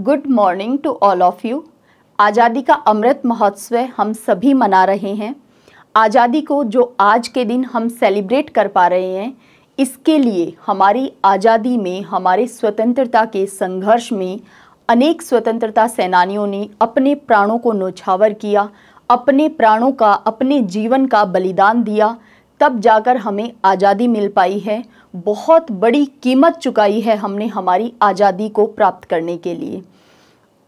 Good morning to all of you. आज़ादी का अमृत महोत्सव हम सभी मना रहे हैं। आज़ादी को जो आज के दिन हम सेलिब्रेट कर पा रहे हैं, इसके लिए हमारी आज़ादी में, हमारे स्वतंत्रता के संघर्ष में अनेक स्वतंत्रता सेनानियों ने अपने प्राणों को न्योछावर किया, अपने प्राणों का, अपने जीवन का बलिदान दिया, तब जाकर हमें आज़ादी मिल पाई है। बहुत बड़ी कीमत चुकाई है हमने हमारी आज़ादी को प्राप्त करने के लिए।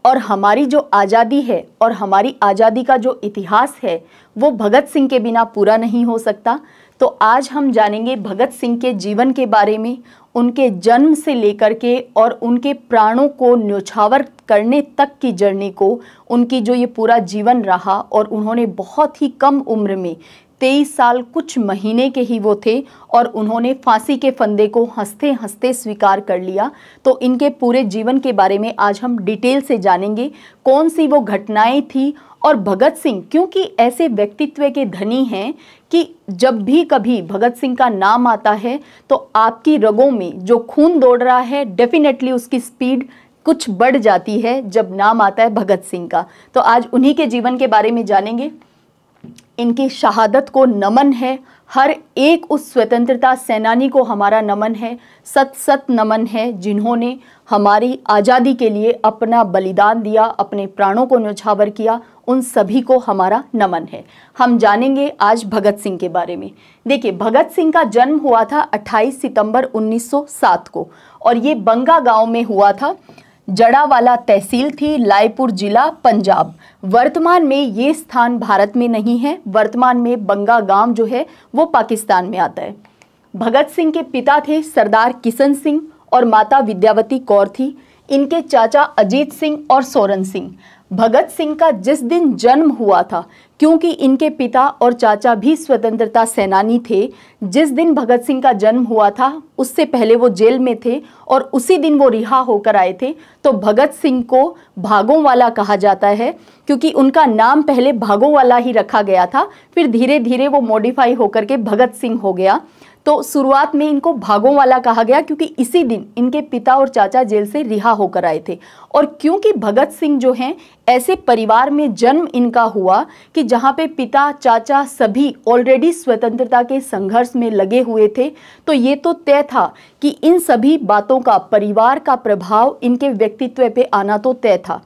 और हमारी जो आज़ादी है और हमारी आज़ादी का जो इतिहास है वो भगत सिंह के बिना पूरा नहीं हो सकता। तो आज हम जानेंगे भगत सिंह के जीवन के बारे में, उनके जन्म से लेकर के और उनके प्राणों को न्योछावर करने तक की जर्नी को, उनकी जो ये पूरा जीवन रहा। और उन्होंने बहुत ही कम उम्र में 23 साल कुछ महीने के ही वो थे और उन्होंने फांसी के फंदे को हंसते हंसते स्वीकार कर लिया। तो इनके पूरे जीवन के बारे में आज हम डिटेल से जानेंगे, कौन सी वो घटनाएं थी। और भगत सिंह क्योंकि ऐसे व्यक्तित्व के धनी हैं कि जब भी कभी भगत सिंह का नाम आता है तो आपकी रगों में जो खून दौड़ रहा है, डेफिनेटली उसकी स्पीड कुछ बढ़ जाती है जब नाम आता है भगत सिंह का। तो आज उन्हीं के जीवन के बारे में जानेंगे। इनकी शहादत को नमन है, हर एक उस स्वतंत्रता सेनानी को हमारा नमन है, सत सत नमन है जिन्होंने हमारी आज़ादी के लिए अपना बलिदान दिया, अपने प्राणों को न्योछावर किया। उन सभी को हमारा नमन है। हम जानेंगे आज भगत सिंह के बारे में। देखिए, भगत सिंह का जन्म हुआ था 28 सितंबर 1907 को और ये बंगा गांव में हुआ था। जड़ावाला तहसील थी, लायपुर जिला, पंजाब। वर्तमान में ये स्थान भारत में नहीं है। वर्तमान में बंगा गांव जो है वो पाकिस्तान में आता है। भगत सिंह के पिता थे सरदार किशन सिंह और माता विद्यावती कौर थी। इनके चाचा अजीत सिंह और सोरन सिंह। भगत सिंह का जिस दिन जन्म हुआ था, क्योंकि इनके पिता और चाचा भी स्वतंत्रता सेनानी थे, जिस दिन भगत सिंह का जन्म हुआ था उससे पहले वो जेल में थे और उसी दिन वो रिहा होकर आए थे। तो भगत सिंह को भागों वाला कहा जाता है क्योंकि उनका नाम पहले भागों वाला ही रखा गया था, फिर धीरे धीरे वो मॉडिफाई होकर के भगत सिंह हो गया। तो शुरुआत में इनको भागों वाला कहा गया क्योंकि इसी दिन इनके पिता और चाचा जेल से रिहा होकर आए थे। और क्योंकि भगत सिंह जो हैं ऐसे परिवार में जन्म इनका हुआ कि जहाँ पे पिता चाचा सभी ऑलरेडी स्वतंत्रता के संघर्ष में लगे हुए थे, तो ये तो तय था कि इन सभी बातों का, परिवार का प्रभाव इनके व्यक्तित्व पे आना तो तय था।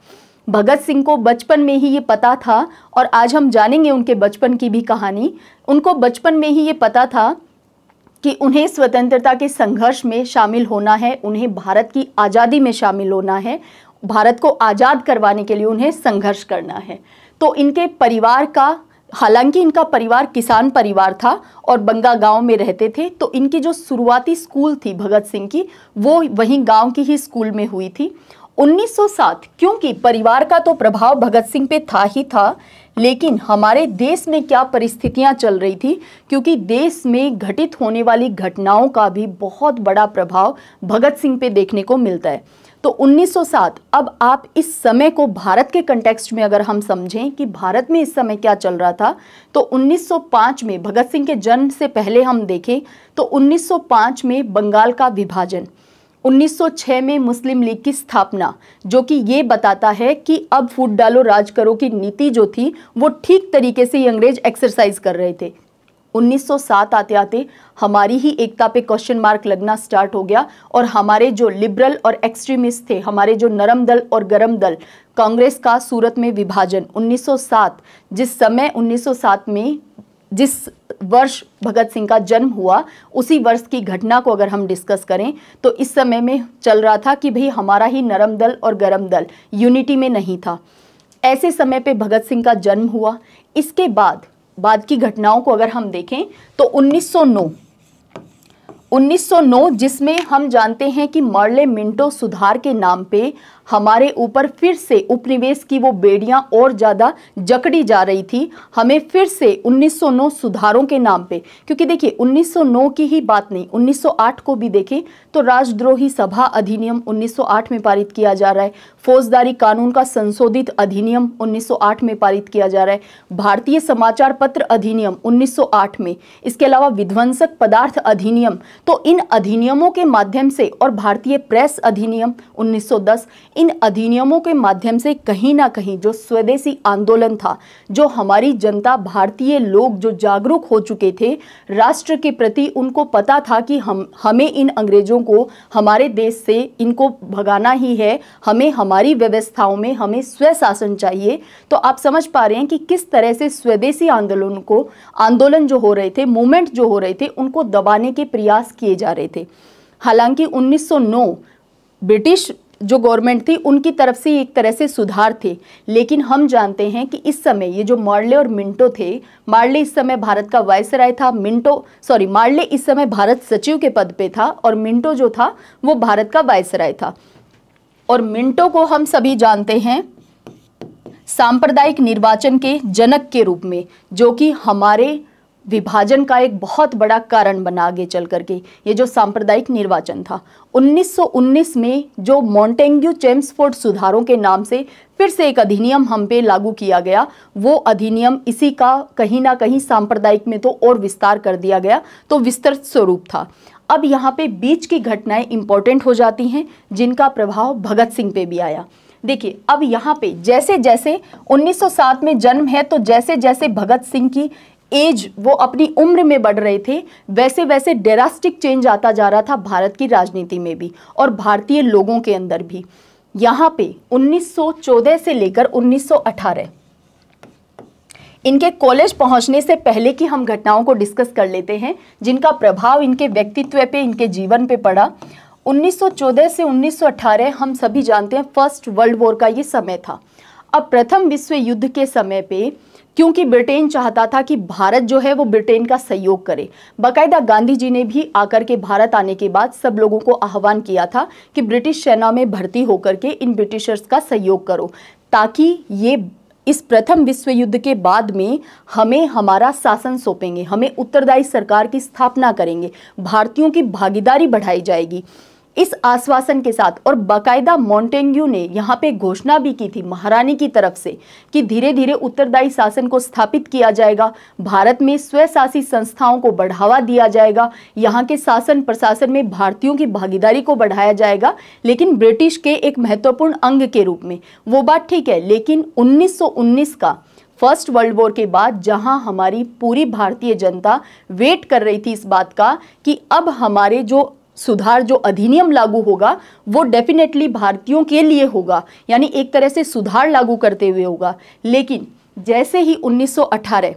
भगत सिंह को बचपन में ही ये पता था और आज हम जानेंगे उनके बचपन की भी कहानी। उनको बचपन में ही ये पता था कि उन्हें स्वतंत्रता के संघर्ष में शामिल होना है, उन्हें भारत की आज़ादी में शामिल होना है, भारत को आज़ाद करवाने के लिए उन्हें संघर्ष करना है। तो इनके परिवार का, हालांकि इनका परिवार किसान परिवार था और बंगा गांव में रहते थे, तो इनकी जो शुरुआती स्कूल थी भगत सिंह की, वो वहीं गांव की ही स्कूल में हुई थी। 1907 क्योंकि परिवार का तो प्रभाव भगत सिंह पे था ही था, लेकिन हमारे देश में क्या परिस्थितियां चल रही थी, क्योंकि देश में घटित होने वाली घटनाओं का भी बहुत बड़ा प्रभाव भगत सिंह पे देखने को मिलता है। तो 1907, अब आप इस समय को भारत के कंटेक्स्ट में अगर हम समझें कि भारत में इस समय क्या चल रहा था, तो 1905 में भगत सिंह के जन्म से पहले हम देखें तो 1905 में बंगाल का विभाजन, 1906 में मुस्लिम लीग की स्थापना, जो कि ये बताता है कि अब फूट डालो राज करो की नीति जो थी वो ठीक तरीके से ये अंग्रेज एक्सरसाइज कर रहे थे। 1907 आते आते हमारी ही एकता पे क्वेश्चन मार्क लगना स्टार्ट हो गया और हमारे जो लिबरल और एक्सट्रीमिस्ट थे, हमारे जो नरम दल और गरम दल, कांग्रेस का सूरत में विभाजन 1907, जिस समय 1907 में जिस वर्ष भगत सिंह का जन्म हुआ उसी वर्ष की घटना को अगर हम डिस्कस करें तो इस समय में चल रहा था कि भाई हमारा ही नरम दल और गरम दल यूनिटी में नहीं था। ऐसे समय पे भगत सिंह का जन्म हुआ। इसके बाद की घटनाओं को अगर हम देखें तो 1909 जिसमें हम जानते हैं कि मर्ले मिंटो सुधार के नाम पे हमारे ऊपर फिर से उपनिवेश की वो बेड़ियां और ज़्यादा जकड़ी जा रही थी। हमें फिर से 1909 सुधारों के नाम पे, क्योंकि देखिए 1909 की ही बात नहीं, 1908 को भी देखें तो राजद्रोही सभा अधिनियम 1908 में पारित किया जा रहा है, फौजदारी कानून का संशोधित अधिनियम 1908 में पारित किया जा रहा है, भारतीय समाचार पत्र अधिनियम 1908 में, इसके अलावा विध्वंसक पदार्थ अधिनियम। तो इन अधिनियमों के माध्यम से और भारतीय प्रेस अधिनियम 1910, इन अधिनियमों के माध्यम से कहीं ना कहीं जो स्वदेशी आंदोलन था, जो हमारी जनता, भारतीय लोग जो जागरूक हो चुके थे राष्ट्र के प्रति, उनको पता था कि हमें इन अंग्रेजों को हमारे देश से इनको भगाना ही है, हमें हमारी व्यवस्थाओं में हमें स्वशासन चाहिए। तो आप समझ पा रहे हैं कि किस तरह से स्वदेशी आंदोलन जो हो रहे थे, मूवमेंट जो हो रहे थे, उनको दबाने के प्रयास किए जा रहे थे। हालांकि 1909 ब्रिटिश जो गवर्नमेंट थी उनकी तरफ से एक तरह से सुधार थे, लेकिन हम जानते हैं कि इस समय ये जो मार्ले और मिंटो थे, मार्ले इस समय भारत का वायसराय था, मार्ले इस समय भारत सचिव के पद पे था और मिंटो जो था वो भारत का वायसराय था। और मिंटो को हम सभी जानते हैं सांप्रदायिक निर्वाचन के जनक के रूप में, जो कि हमारे विभाजन का एक बहुत बड़ा कारण बना आगे चल करके। ये जो सांप्रदायिक निर्वाचन था 1919 में, जो मॉन्टेग्यू चेम्सफोर्ड सुधारों के नाम से फिर से एक अधिनियम हम पे लागू किया गया, वो अधिनियम इसी का कहीं ना कहीं सांप्रदायिक में तो और विस्तार कर दिया गया, तो विस्तृत स्वरूप था। अब यहाँ पे बीच की घटनाएं इंपॉर्टेंट हो जाती हैं जिनका प्रभाव भगत सिंह पे भी आया। देखिए, अब यहाँ पे जैसे जैसे 1907 में जन्म है, तो जैसे जैसे भगत सिंह की एज, वो अपनी उम्र में बढ़ रहे थे, वैसे वैसे ड्रास्टिक चेंज आता जा रहा था भारत की राजनीति में भी और भारतीय लोगों के अंदर भी। यहाँ पे 1914 से लेकर 1918 इनके कॉलेज पहुंचने से पहले की हम घटनाओं को डिस्कस कर लेते हैं जिनका प्रभाव इनके व्यक्तित्व पे, इनके जीवन पे पड़ा। 1914 से 1918 हम सभी जानते हैं फर्स्ट वर्ल्ड वॉर का ये समय था। अब प्रथम विश्व युद्ध के समय पे क्योंकि ब्रिटेन चाहता था कि भारत जो है वो ब्रिटेन का सहयोग करे, बाकायदा गांधी जी ने भी आकर के भारत आने के बाद सब लोगों को आह्वान किया था कि ब्रिटिश सेना में भर्ती होकर के इन ब्रिटिशर्स का सहयोग करो, ताकि ये इस प्रथम विश्व युद्ध के बाद में हमें हमारा शासन सौंपेंगे, हमें उत्तरदायी सरकार की स्थापना करेंगे, भारतीयों की भागीदारी बढ़ाई जाएगी। इस आश्वासन के साथ, और बाकायदा मॉन्टेग्यू ने यहाँ पे घोषणा भी की थी महारानी की तरफ से कि धीरे धीरे उत्तरदायी शासन को स्थापित किया जाएगा, भारत में स्वशासी संस्थाओं को बढ़ावा दिया जाएगा, यहाँ के शासन प्रशासन में भारतीयों की भागीदारी को बढ़ाया जाएगा, लेकिन ब्रिटिश के एक महत्वपूर्ण अंग के रूप में। वो बात ठीक है, लेकिन 1919 का फर्स्ट वर्ल्ड वॉर के बाद जहां हमारी पूरी भारतीय जनता वेट कर रही थी इस बात का कि अब हमारे जो सुधार, जो अधिनियम लागू होगा वो डेफिनेटली भारतीयों के लिए होगा, यानी एक तरह से सुधार लागू करते हुए होगा। लेकिन जैसे ही 1918,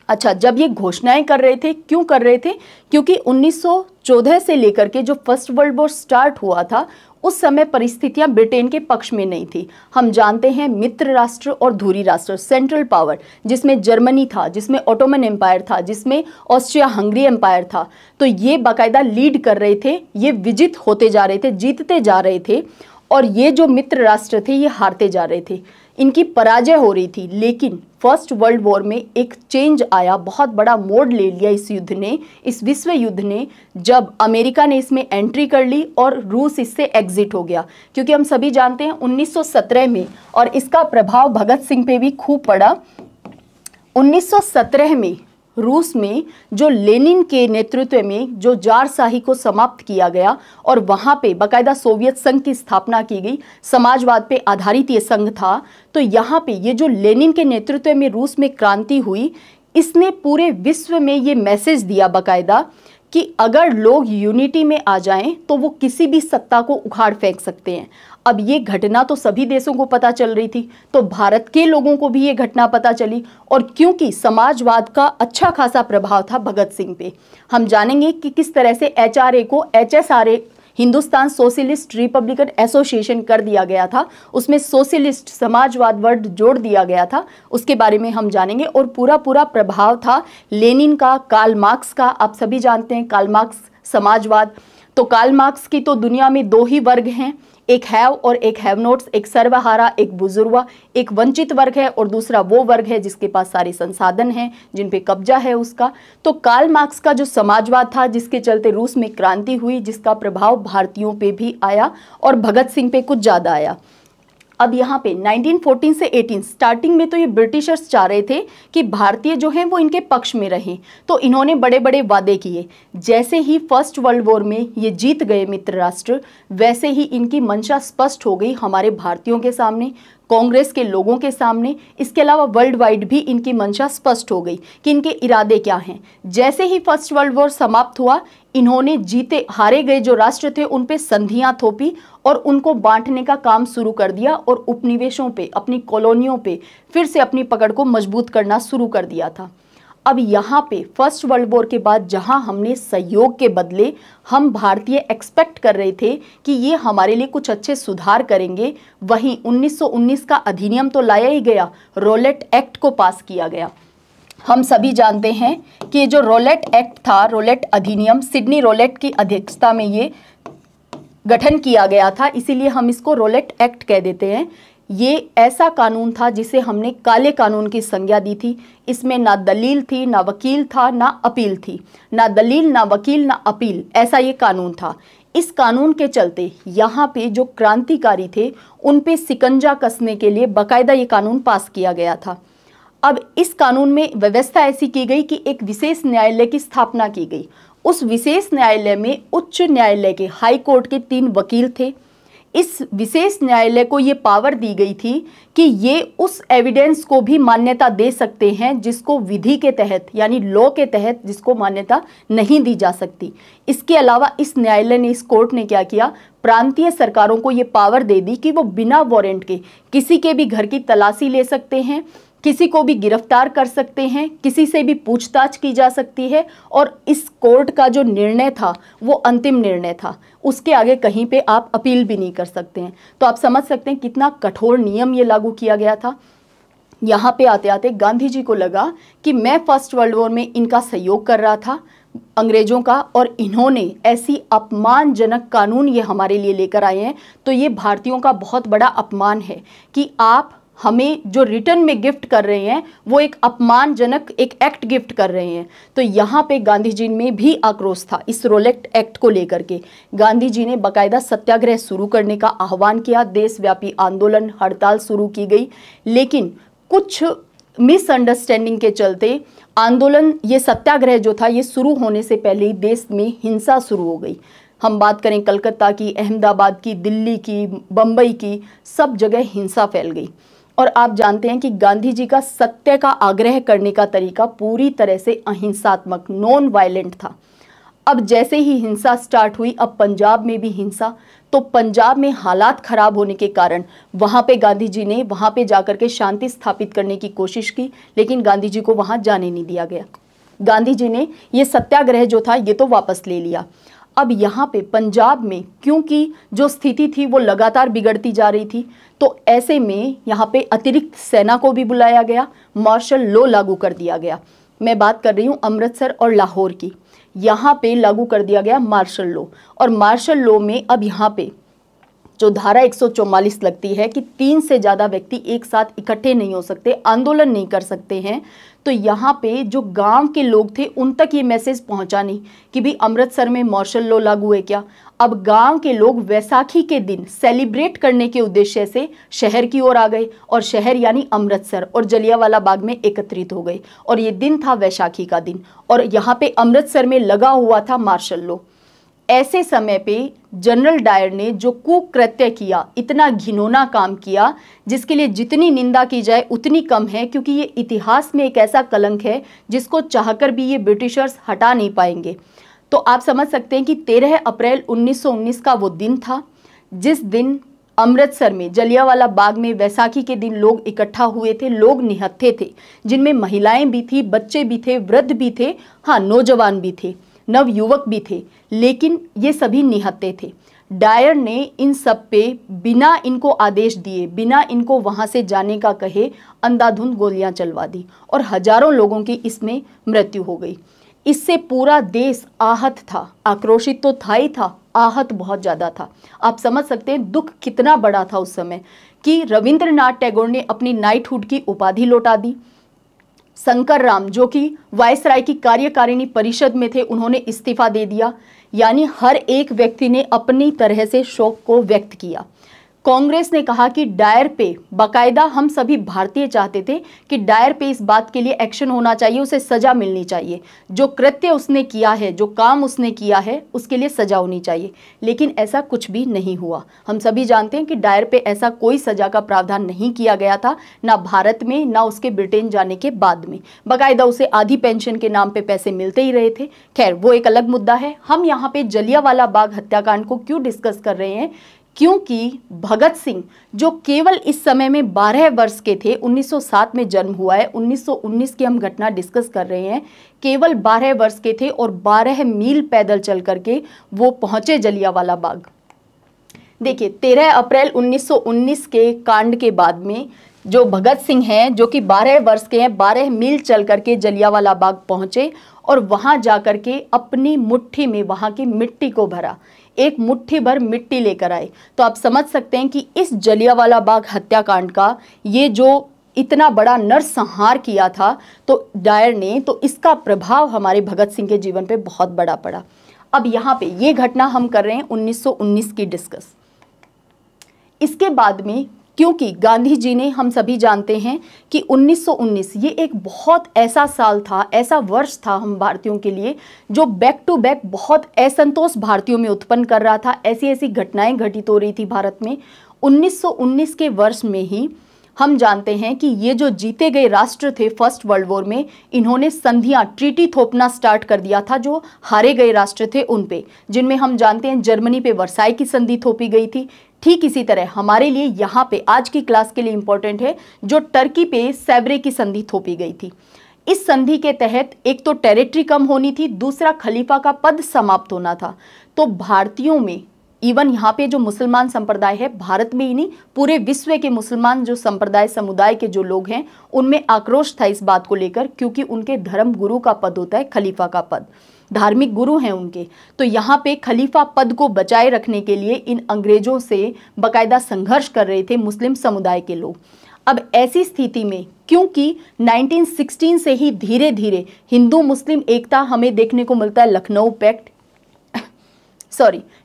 अच्छा, जब ये घोषणाएं कर रहे थे, क्यों कर रहे थे? क्योंकि 1914 से लेकर के जो फर्स्ट वर्ल्ड वॉर स्टार्ट हुआ था उस समय परिस्थितियां ब्रिटेन के पक्ष में नहीं थी। हम जानते हैं मित्र राष्ट्र और धुरी राष्ट्र, सेंट्रल पावर, जिसमें जर्मनी था, जिसमें ऑटोमन एम्पायर था, जिसमें ऑस्ट्रिया हंगरी एम्पायर था, तो ये बाकायदा लीड कर रहे थे, ये विजित होते जा रहे थे, जीतते जा रहे थे, और ये जो मित्र राष्ट्र थे ये हारते जा रहे थे, इनकी पराजय हो रही थी। लेकिन फर्स्ट वर्ल्ड वॉर में एक चेंज आया, बहुत बड़ा मोड़ ले लिया इस युद्ध ने, इस विश्व युद्ध ने, जब अमेरिका ने इसमें एंट्री कर ली और रूस इससे एग्जिट हो गया। क्योंकि हम सभी जानते हैं 1917 में, और इसका प्रभाव भगत सिंह पे भी खूब पड़ा, 1917 में रूस में जो लेनिन के नेतृत्व में जो जारशाही को समाप्त किया गया और वहाँ पे बाकायदा सोवियत संघ की स्थापना की गई, समाजवाद पे आधारित ये संघ था। तो यहाँ पे ये जो लेनिन के नेतृत्व में रूस में क्रांति हुई, इसने पूरे विश्व में ये मैसेज दिया बाकायदा कि अगर लोग यूनिटी में आ जाएं तो वो किसी भी सत्ता को उखाड़ फेंक सकते हैं। अब ये घटना तो सभी देशों को पता चल रही थी, तो भारत के लोगों को भी ये घटना पता चली, और क्योंकि समाजवाद का अच्छा खासा प्रभाव था भगत सिंह पे, हम जानेंगे कि किस तरह से HRA को HSRA, Hindustan socialist Republican association कर दिया गया था, उसमें सोशलिस्ट समाजवाद वर्ड जोड़ दिया गया था, उसके बारे में हम जानेंगे। और पूरा प्रभाव था लेनिन का, कार्ल मार्क्स का। आप सभी जानते हैं कार्ल मार्क्स समाजवाद। तो कार्ल मार्क्स की तो दुनिया में दो ही वर्ग हैं, एक हैव और एक हैव नोट्स, एक सर्वहारा, एक बुजुर्गा, एक वंचित वर्ग है और दूसरा वो वर्ग है जिसके पास सारे संसाधन हैं, जिन पे कब्जा है उसका। तो कार्ल मार्क्स का जो समाजवाद था, जिसके चलते रूस में क्रांति हुई, जिसका प्रभाव भारतीयों पे भी आया और भगत सिंह पे कुछ ज़्यादा आया। अब यहाँ पे 1914 से 18 स्टार्टिंग में तो ये ब्रिटिशर्स चाह रहे थे कि भारतीय जो हैं वो इनके पक्ष में रहें, तो इन्होंने बड़े बड़े वादे किए। जैसे ही फर्स्ट वर्ल्ड वॉर में ये जीत गए मित्र राष्ट्र, वैसे ही इनकी मंशा स्पष्ट हो गई हमारे भारतीयों के सामने, कांग्रेस के लोगों के सामने। इसके अलावा वर्ल्ड वाइड भी इनकी मंशा स्पष्ट हो गई कि इनके इरादे क्या हैं। जैसे ही फर्स्ट वर्ल्ड वॉर समाप्त हुआ, इन्होंने जीते हारे गए जो राष्ट्र थे उन पे संधियां थोपी और उनको बांटने का काम शुरू कर दिया और उपनिवेशों पे, अपनी कॉलोनियों पे फिर से अपनी पकड़ को मजबूत करना शुरू कर दिया था। अब यहाँ पे फर्स्ट वर्ल्ड वॉर के बाद जहाँ हमने सहयोग के बदले हम भारतीय एक्सपेक्ट कर रहे थे कि ये हमारे लिए कुछ अच्छे सुधार करेंगे, वहीं 1919 का अधिनियम तो लाया ही गया, रोलेट एक्ट को पास किया गया। हम सभी जानते हैं कि जो रोलेट एक्ट था, रोलेट अधिनियम, सिडनी रोलेट की अध्यक्षता में ये गठन किया गया था, इसीलिए हम इसको रोलेट एक्ट कह देते हैं। ये ऐसा कानून था जिसे हमने काले कानून की संज्ञा दी थी। इसमें ना दलील थी, ना वकील था, ना अपील थी, ना दलील, ना वकील, ना अपील, ऐसा ये कानून था। इस कानून के चलते यहाँ पे जो क्रांतिकारी थे उन पे सिकंजा कसने के लिए बाकायदा ये कानून पास किया गया था। अब इस कानून में व्यवस्था ऐसी की गई कि एक विशेष न्यायालय की स्थापना की गई। उस विशेष न्यायालय में उच्च न्यायालय के, हाई कोर्ट के 3 वकील थे। इस विशेष न्यायालय को ये पावर दी गई थी कि ये उस एविडेंस को भी मान्यता दे सकते हैं जिसको विधि के तहत, यानी लॉ के तहत, जिसको मान्यता नहीं दी जा सकती। इसके अलावा इस न्यायालय ने, इस कोर्ट ने क्या किया, प्रांतीय सरकारों को ये पावर दे दी कि वो बिना वारंट के किसी के भी घर की तलाशी ले सकते हैं, किसी को भी गिरफ्तार कर सकते हैं, किसी से भी पूछताछ की जा सकती है। और इस कोर्ट का जो निर्णय था वो अंतिम निर्णय था, उसके आगे कहीं पे आप अपील भी नहीं कर सकते हैं। तो आप समझ सकते हैं कितना कठोर नियम ये लागू किया गया था। यहाँ पे आते आते गांधी जी को लगा कि मैं फर्स्ट वर्ल्ड वॉर में इनका सहयोग कर रहा था अंग्रेजों का, और इन्होंने ऐसी अपमानजनक कानून ये हमारे लिए लेकर आए हैं, तो ये भारतीयों का बहुत बड़ा अपमान है कि आप हमें जो रिटर्न में गिफ्ट कर रहे हैं वो एक अपमानजनक एक एक्ट गिफ्ट कर रहे हैं। तो यहाँ पे गांधी जी में भी आक्रोश था इस रोलेट एक्ट को लेकर के। गांधी जी ने बाकायदा सत्याग्रह शुरू करने का आह्वान किया, देशव्यापी आंदोलन, हड़ताल शुरू की गई, लेकिन कुछ मिसअंडरस्टैंडिंग के चलते आंदोलन, ये सत्याग्रह जो था, ये शुरू होने से पहले ही देश में हिंसा शुरू हो गई। हम बात करें कलकत्ता की, अहमदाबाद की, दिल्ली की, बम्बई की, सब जगह हिंसा फैल गई। और आप जानते हैं कि गांधी जी का सत्य का आग्रह करने का तरीका पूरी तरह से अहिंसात्मक, नॉन वायलेंट था। अब जैसे ही हिंसा स्टार्ट हुई, अब पंजाब में भी हिंसा, तो पंजाब में हालात खराब होने के कारण वहाँ पे गांधी जी ने वहाँ पे जाकर के शांति स्थापित करने की कोशिश की, लेकिन गांधी जी को वहाँ जाने नहीं दिया गया। गांधी जी ने ये सत्याग्रह जो था ये तो वापस ले लिया। अब यहाँ पे पंजाब में क्योंकि जो स्थिति थी वो लगातार बिगड़ती जा रही थी, तो ऐसे में यहाँ पे अतिरिक्त सेना को भी बुलाया गया, मार्शल लॉ लागू कर दिया गया। मैं बात कर रही हूँ अमृतसर और लाहौर की। यहाँ पे लागू कर दिया गया मार्शल लॉ, और मार्शल लॉ में अब यहाँ पे जो धारा 144 लगती है कि 3 से ज़्यादा व्यक्ति एक साथ इकट्ठे नहीं हो सकते, आंदोलन नहीं कर सकते हैं। तो यहाँ पे जो गांव के लोग थे उन तक ये मैसेज पहुँचा नहीं कि भाई अमृतसर में मार्शल लॉ लागू है क्या। अब गांव के लोग वैसाखी के दिन सेलिब्रेट करने के उद्देश्य से शहर की ओर आ गए, और शहर यानी अमृतसर और जलियांवाला बाग में एकत्रित हो गए, और ये दिन था वैसाखी का दिन, और यहाँ पे अमृतसर में लगा हुआ था मार्शल लॉ। ऐसे समय पे जनरल डायर ने जो कुकृत्य किया, इतना घिनौना काम किया जिसके लिए जितनी निंदा की जाए उतनी कम है, क्योंकि ये इतिहास में एक ऐसा कलंक है जिसको चाहकर भी ये ब्रिटिशर्स हटा नहीं पाएंगे। तो आप समझ सकते हैं कि 13 अप्रैल 1919 का वो दिन था जिस दिन अमृतसर में जलियांवाला बाग में वैसाखी के दिन लोग इकट्ठा हुए थे। लोग निहत्थे थे, जिनमें महिलाएं भी थी, बच्चे भी थे, वृद्ध भी थे, हाँ नौजवान भी थे, नवयुवक भी थे, लेकिन ये सभी निहत्थे थे। डायर ने इन सब पे बिना इनको आदेश दिए, बिना इनको वहाँ से जाने का कहे, अंधाधुंध गोलियां चलवा दी, और हजारों लोगों की इसमें मृत्यु हो गई। इससे पूरा देश आहत था, आक्रोशित तो था ही था, आहत बहुत ज़्यादा था। आप समझ सकते हैं दुख कितना बड़ा था उस समय कि रविंद्रनाथ टैगोर ने अपनी नाइटहुड की उपाधि लौटा दी। शंकर राम जो कि वायसराय की कार्यकारिणी परिषद में थे, उन्होंने इस्तीफा दे दिया। यानी हर एक व्यक्ति ने अपनी तरह से शोक को व्यक्त किया। कांग्रेस ने कहा कि डायर पे बाकायदा हम सभी भारतीय चाहते थे कि डायर पे इस बात के लिए एक्शन होना चाहिए, उसे सजा मिलनी चाहिए, जो कृत्य उसने किया है, जो काम उसने किया है उसके लिए सजा होनी चाहिए। लेकिन ऐसा कुछ भी नहीं हुआ। हम सभी जानते हैं कि डायर पे ऐसा कोई सजा का प्रावधान नहीं किया गया था, ना भारत में ना उसके ब्रिटेन जाने के बाद में। बाकायदा उसे आधी पेंशन के नाम पे पैसे मिलते ही रहे थे। खैर वो एक अलग मुद्दा है। हम यहाँ पे जलियांवाला बाग हत्याकांड को क्यों डिस्कस कर रहे हैं? क्योंकि भगत सिंह जो केवल इस समय में 12 वर्ष के थे, 1907 में जन्म हुआ है, 1919 की हम घटना डिस्कस कर रहे हैं, केवल 12 वर्ष के थे और 12 मील पैदल चल करके वो पहुंचे जलियांवाला बाग। देखिए 13 अप्रैल 1919 के कांड के बाद में जो भगत सिंह हैं, जो कि 12 वर्ष के हैं, 12 मील चल करके जलियांवाला बाग पहुंचे और वहां जाकर के अपनी मुट्ठी में वहां की मिट्टी को भरा, एक मुट्ठी भर मिट्टी लेकर आए। तो आप समझ सकते हैं कि इस जलियांवाला बाग हत्याकांड का ये जो इतना बड़ा नरसंहार किया था तो डायर ने, तो इसका प्रभाव हमारे भगत सिंह के जीवन पे बहुत बड़ा पड़ा। अब यहाँ पे ये घटना हम कर रहे हैं 1919 की डिस्कस। इसके बाद में क्योंकि गांधी जी ने, हम सभी जानते हैं कि 1919 ये एक बहुत ऐसा साल था, ऐसा वर्ष था हम भारतीयों के लिए, जो बैक टू बैक बहुत असंतोष भारतीयों में उत्पन्न कर रहा था। ऐसी ऐसी घटनाएं घटित हो रही थी भारत में। 1919 के वर्ष में ही हम जानते हैं कि ये जो जीते गए राष्ट्र थे फर्स्ट वर्ल्ड वॉर में, इन्होंने संधियां, ट्रीटी थोपना स्टार्ट कर दिया था जो हारे गए राष्ट्र थे उन पे, जिनमें हम जानते हैं जर्मनी पे वर्साई की संधि थोपी गई थी। ठीक इसी तरह हमारे लिए यहाँ पे आज की क्लास के लिए इंपॉर्टेंट है जो टर्की पे सेवरे की संधि थोपी गई थी। इस संधि के तहत एक तो टेरिटरी कम होनी थी, दूसरा खलीफा का पद समाप्त होना था। तो भारतीयों में, इवन यहाँ पे जो मुसलमान संप्रदाय है, भारत में ही नहीं पूरे विश्व के मुसलमान जो संप्रदाय समुदाय के जो लोग हैं, उनमें आक्रोश था इस बात को लेकर, क्योंकि उनके धर्म गुरु का पद होता है खलीफा का पद, धार्मिक गुरु हैं उनके। तो यहाँ पे खलीफा पद को बचाए रखने के लिए इन अंग्रेजों से बाकायदा संघर्ष कर रहे थे मुस्लिम समुदाय के लोग। अब ऐसी स्थिति में क्योंकि 1916 से ही धीरे धीरे हिंदू मुस्लिम एकता हमें देखने को मिलता है,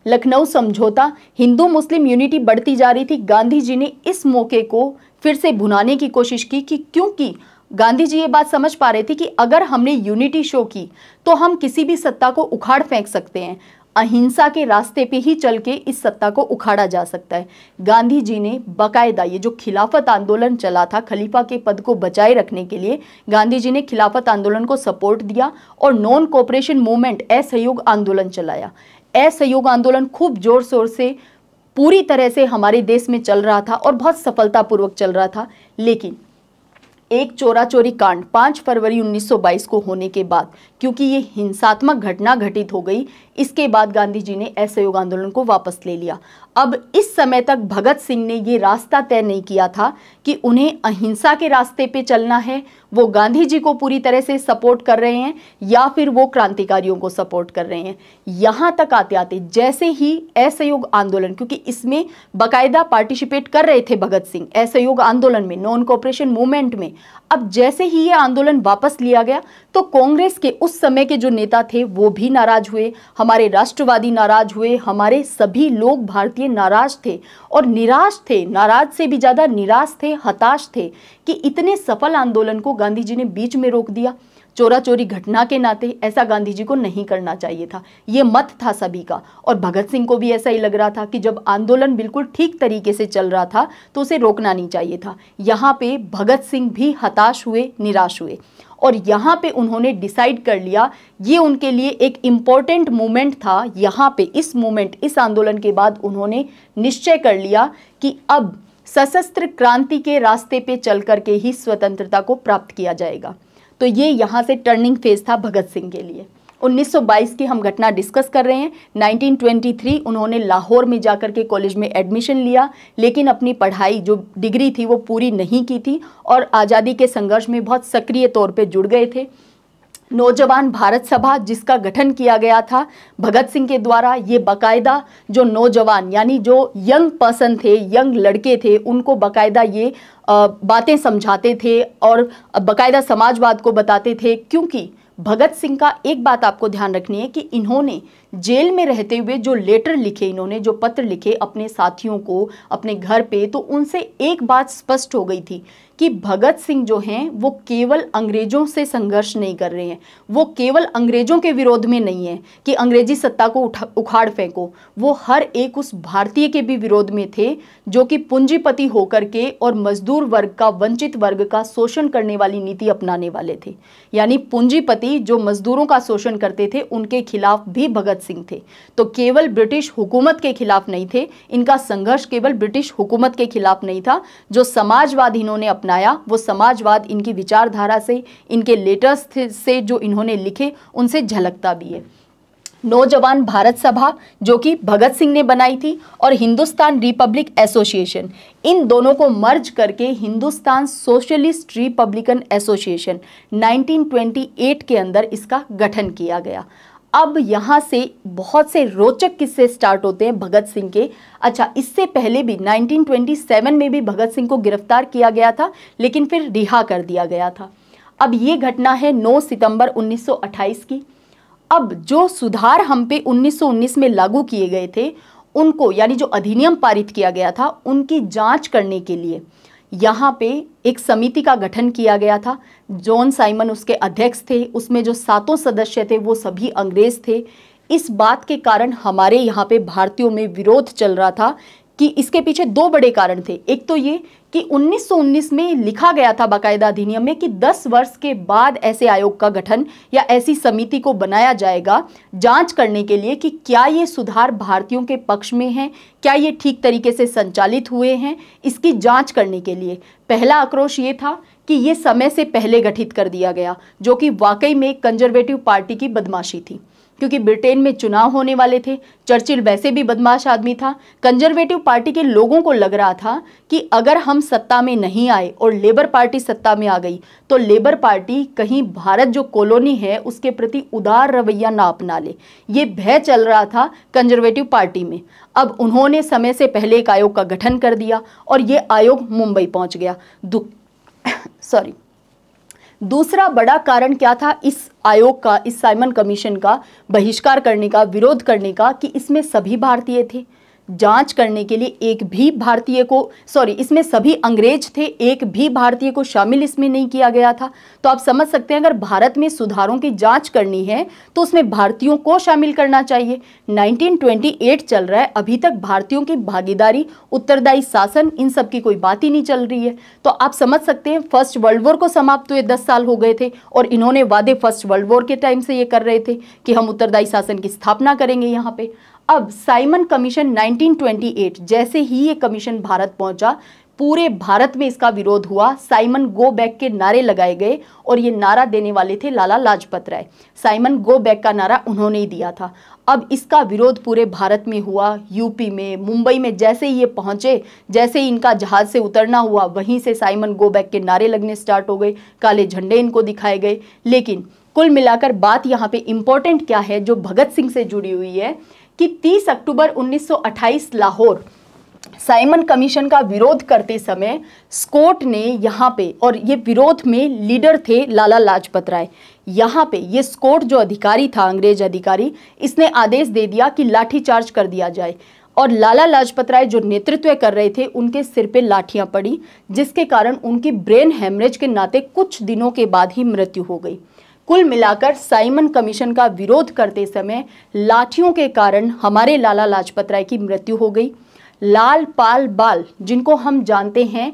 लखनऊ समझौता, हिंदू मुस्लिम यूनिटी बढ़ती जा रही थी। गांधी जी ने इस मौके को फिर से भुनाने की कोशिश की कि क्योंकि गांधी जी ये बात समझ पा रहे थे कि अगर हमने यूनिटी शो की तो हम किसी भी सत्ता को उखाड़ फेंक सकते हैं, अहिंसा के रास्ते पे ही चल के इस सत्ता को उखाड़ा जा सकता है। गांधी जी ने बाकायदा ये जो खिलाफत आंदोलन चला था खलीफा के पद को बचाए रखने के लिए, गांधी जी ने खिलाफत आंदोलन को सपोर्ट दिया और नॉन कोऑपरेशन मूवमेंट, असहयोग आंदोलन चलाया। असहयोग आंदोलन खूब जोर शोर से पूरी तरह से हमारे देश में चल रहा था और बहुत सफलतापूर्वक चल रहा था। लेकिन एक चोरा चोरी कांड 5 फरवरी 1922 को होने के बाद, क्योंकि ये हिंसात्मक घटना घटित हो गई, इसके बाद गांधी जी ने असहयोग आंदोलन को वापस ले लिया। अब इस समय तक भगत सिंह ने ये रास्ता तय नहीं किया था कि उन्हें अहिंसा के रास्ते पे चलना है, वो गांधी जी को पूरी तरह से सपोर्ट कर रहे हैं या फिर वो क्रांतिकारियों को सपोर्ट कर रहे हैं। यहाँ तक आते आते जैसे ही असहयोग आंदोलन, क्योंकि इसमें बाकायदा पार्टिसिपेट कर रहे थे भगत सिंह असहयोग आंदोलन में, नॉन कोऑपरेशन मूवमेंट में, अब जैसे ही ये आंदोलन वापस लिया गया तो कांग्रेस के उस समय के जो नेता थे वो भी नाराज हुए, हमारे राष्ट्रवादी नाराज हुए, हमारे सभी लोग भारतीय नाराज थे और निराश थे, नाराज से भी ज्यादा निराश थे, हताश थे कि इतने सफल आंदोलन को गांधी जी ने बीच में रोक दिया। चोरा चोरी घटना के नाते ऐसा गांधी जी को नहीं करना चाहिए था, ये मत था सभी का। और भगत सिंह को भी ऐसा ही लग रहा था कि जब आंदोलन बिल्कुल ठीक तरीके से चल रहा था तो उसे रोकना नहीं चाहिए था। यहाँ पे भगत सिंह भी हताश हुए, निराश हुए और यहाँ पे उन्होंने डिसाइड कर लिया, ये उनके लिए एक इम्पॉर्टेंट मोमेंट था। यहाँ पे इस मोमेंट, इस आंदोलन के बाद उन्होंने निश्चय कर लिया कि अब सशस्त्र क्रांति के रास्ते पे चल करके ही स्वतंत्रता को प्राप्त किया जाएगा। तो ये यहाँ से टर्निंग फेज था भगत सिंह के लिए। 1922 की हम घटना डिस्कस कर रहे हैं। 1923 उन्होंने लाहौर में जाकर के कॉलेज में एडमिशन लिया, लेकिन अपनी पढ़ाई जो डिग्री थी वो पूरी नहीं की थी और आज़ादी के संघर्ष में बहुत सक्रिय तौर पे जुड़ गए थे। नौजवान भारत सभा जिसका गठन किया गया था भगत सिंह के द्वारा, ये बाकायदा जो नौजवान यानी जो यंग पर्सन थे, यंग लड़के थे, उनको बाकायदा ये बातें समझाते थे और बाकायदा समाजवाद को बताते थे, क्योंकि भगत सिंह का एक बात आपको ध्यान रखनी है कि इन्होंने जेल में रहते हुए जो लेटर लिखे, इन्होंने जो पत्र लिखे अपने साथियों को अपने घर पे, तो उनसे एक बात स्पष्ट हो गई थी कि भगत सिंह जो हैं वो केवल अंग्रेजों से संघर्ष नहीं कर रहे हैं, वो केवल अंग्रेजों के विरोध में नहीं है कि अंग्रेजी सत्ता को उखाड़ फेंको, वो हर एक उस भारतीय के भी विरोध में थे जो कि पूंजीपति होकर के और मजदूर वर्ग का, वंचित वर्ग का शोषण करने वाली नीति अपनाने वाले थे। यानी पूंजीपति जो मजदूरों का शोषण करते थे उनके खिलाफ भी भगत सिंह थे। तो केवल ब्रिटिश हुकूमत के खिलाफ नहीं थे, इनका संघर्ष केवल ब्रिटिश हुकूमत के खिलाफ नहीं था। जो समाजवाद इन्होंने अपनाया वो समाजवाद इनकी विचारधारा से, इनके लेटर्स से जो इन्होंने लिखे उनसे झलकता भी है। नौजवान भारत सभा जो कि भगत सिंह ने बनाई थी और हिंदुस्तान रिपब्लिक एसोसिएशन, इन दोनों को मर्ज करके हिंदुस्तान सोशलिस्ट रिपब्लिकन एसोसिएशन 1928 के अंदर इसका गठन किया गया। अब यहाँ से बहुत से रोचक किस्से स्टार्ट होते हैं भगत सिंह के। अच्छा, इससे पहले भी 1927 में भी भगत सिंह को गिरफ्तार किया गया था, लेकिन फिर रिहा कर दिया गया था। अब ये घटना है 9 सितंबर 1928 की। अब जो सुधार हम पे 1919 में लागू किए गए थे उनको, यानी जो अधिनियम पारित किया गया था, उनकी जांच करने के लिए यहाँ पे एक समिति का गठन किया गया था। जॉन साइमन उसके अध्यक्ष थे। उसमें जो 7 सदस्य थे वो सभी अंग्रेज थे। इस बात के कारण हमारे यहाँ पे भारतीयों में विरोध चल रहा था कि इसके पीछे 2 बड़े कारण थे। एक तो ये कि 1919 में लिखा गया था बाकायदा अधिनियम में कि 10 वर्ष के बाद ऐसे आयोग का गठन या ऐसी समिति को बनाया जाएगा जांच करने के लिए कि क्या ये सुधार भारतीयों के पक्ष में हैं, क्या ये ठीक तरीके से संचालित हुए हैं, इसकी जांच करने के लिए। पहला आक्रोश ये था कि ये समय से पहले गठित कर दिया गया, जो कि वाकई में कंजर्वेटिव पार्टी की बदमाशी थी, क्योंकि ब्रिटेन में चुनाव होने वाले थे। चर्चिल वैसे भी बदमाश आदमी था। कंजर्वेटिव पार्टी के लोगों को लग रहा था कि अगर हम सत्ता में नहीं आए और लेबर पार्टी सत्ता में आ गई तो लेबर पार्टी कहीं भारत जो कॉलोनी है उसके प्रति उदार रवैया ना अपना ले। ये भय चल रहा था कंजर्वेटिव पार्टी में। अब उन्होंने समय से पहले एक आयोग का गठन कर दिया और ये आयोग मुंबई पहुंच गया। दूसरा बड़ा कारण क्या था इस आयोग का, इस साइमन कमीशन का बहिष्कार करने का, विरोध करने का, कि इसमें सभी भारतीय थे। जांच करने के लिए एक भी भारतीय को, इसमें सभी अंग्रेज थे, एक भी भारतीय को शामिल इसमें नहीं किया गया था। तो आप समझ सकते हैं अगर भारत में सुधारों की जांच करनी है तो उसमें भारतीयों को शामिल करना चाहिए। 1928 चल रहा है, अभी तक भारतीयों की भागीदारी, उत्तरदायी शासन, इन सब की कोई बात ही नहीं चल रही है। तो आप समझ सकते हैं फर्स्ट वर्ल्ड वॉर को समाप्त हुए 10 साल हो गए थे और इन्होंने वादे फर्स्ट वर्ल्ड वॉर के टाइम से ये कर रहे थे कि हम उत्तरदायी शासन की स्थापना करेंगे यहाँ पे। अब साइमन कमीशन 1928, जैसे ही ये कमीशन भारत पहुंचा, पूरे भारत में इसका विरोध हुआ। साइमन गो बैक के नारे लगाए गए और ये नारा देने वाले थे Lala Lajpat Rai. Simon go back का नारा उन्होंने ही दिया था। अब इसका विरोध पूरे भारत में हुआ, यूपी में, मुंबई में। जैसे ही ये पहुंचे, जैसे ही इनका जहाज से उतरना हुआ, वहीं से साइमन गो बैक के नारे लगने स्टार्ट हो गए, काले झंडे इनको दिखाए गए। लेकिन कुल मिलाकर बात यहाँ पे इंपॉर्टेंट क्या है जो भगत सिंह से जुड़ी हुई है कि 30 अक्टूबर 1928 लाहौर साइमन कमीशन का विरोध करते समय स्कॉट ने यहाँ पे, और ये विरोध में लीडर थे लाला लाजपत राय, यहाँ पे ये स्कॉट जो अधिकारी था, अंग्रेज अधिकारी, इसने आदेश दे दिया कि लाठीचार्ज कर दिया जाए। और लाला लाजपत राय जो नेतृत्व कर रहे थे उनके सिर पे लाठियां पड़ी, जिसके कारण उनकी ब्रेन हेमरेज के नाते कुछ दिनों के बाद ही मृत्यु हो गई। कुल मिलाकर साइमन कमीशन का विरोध करते समय लाठियों के कारण हमारे लाला लाजपत राय की मृत्यु हो गई। लाल पाल बाल, जिनको हम जानते हैं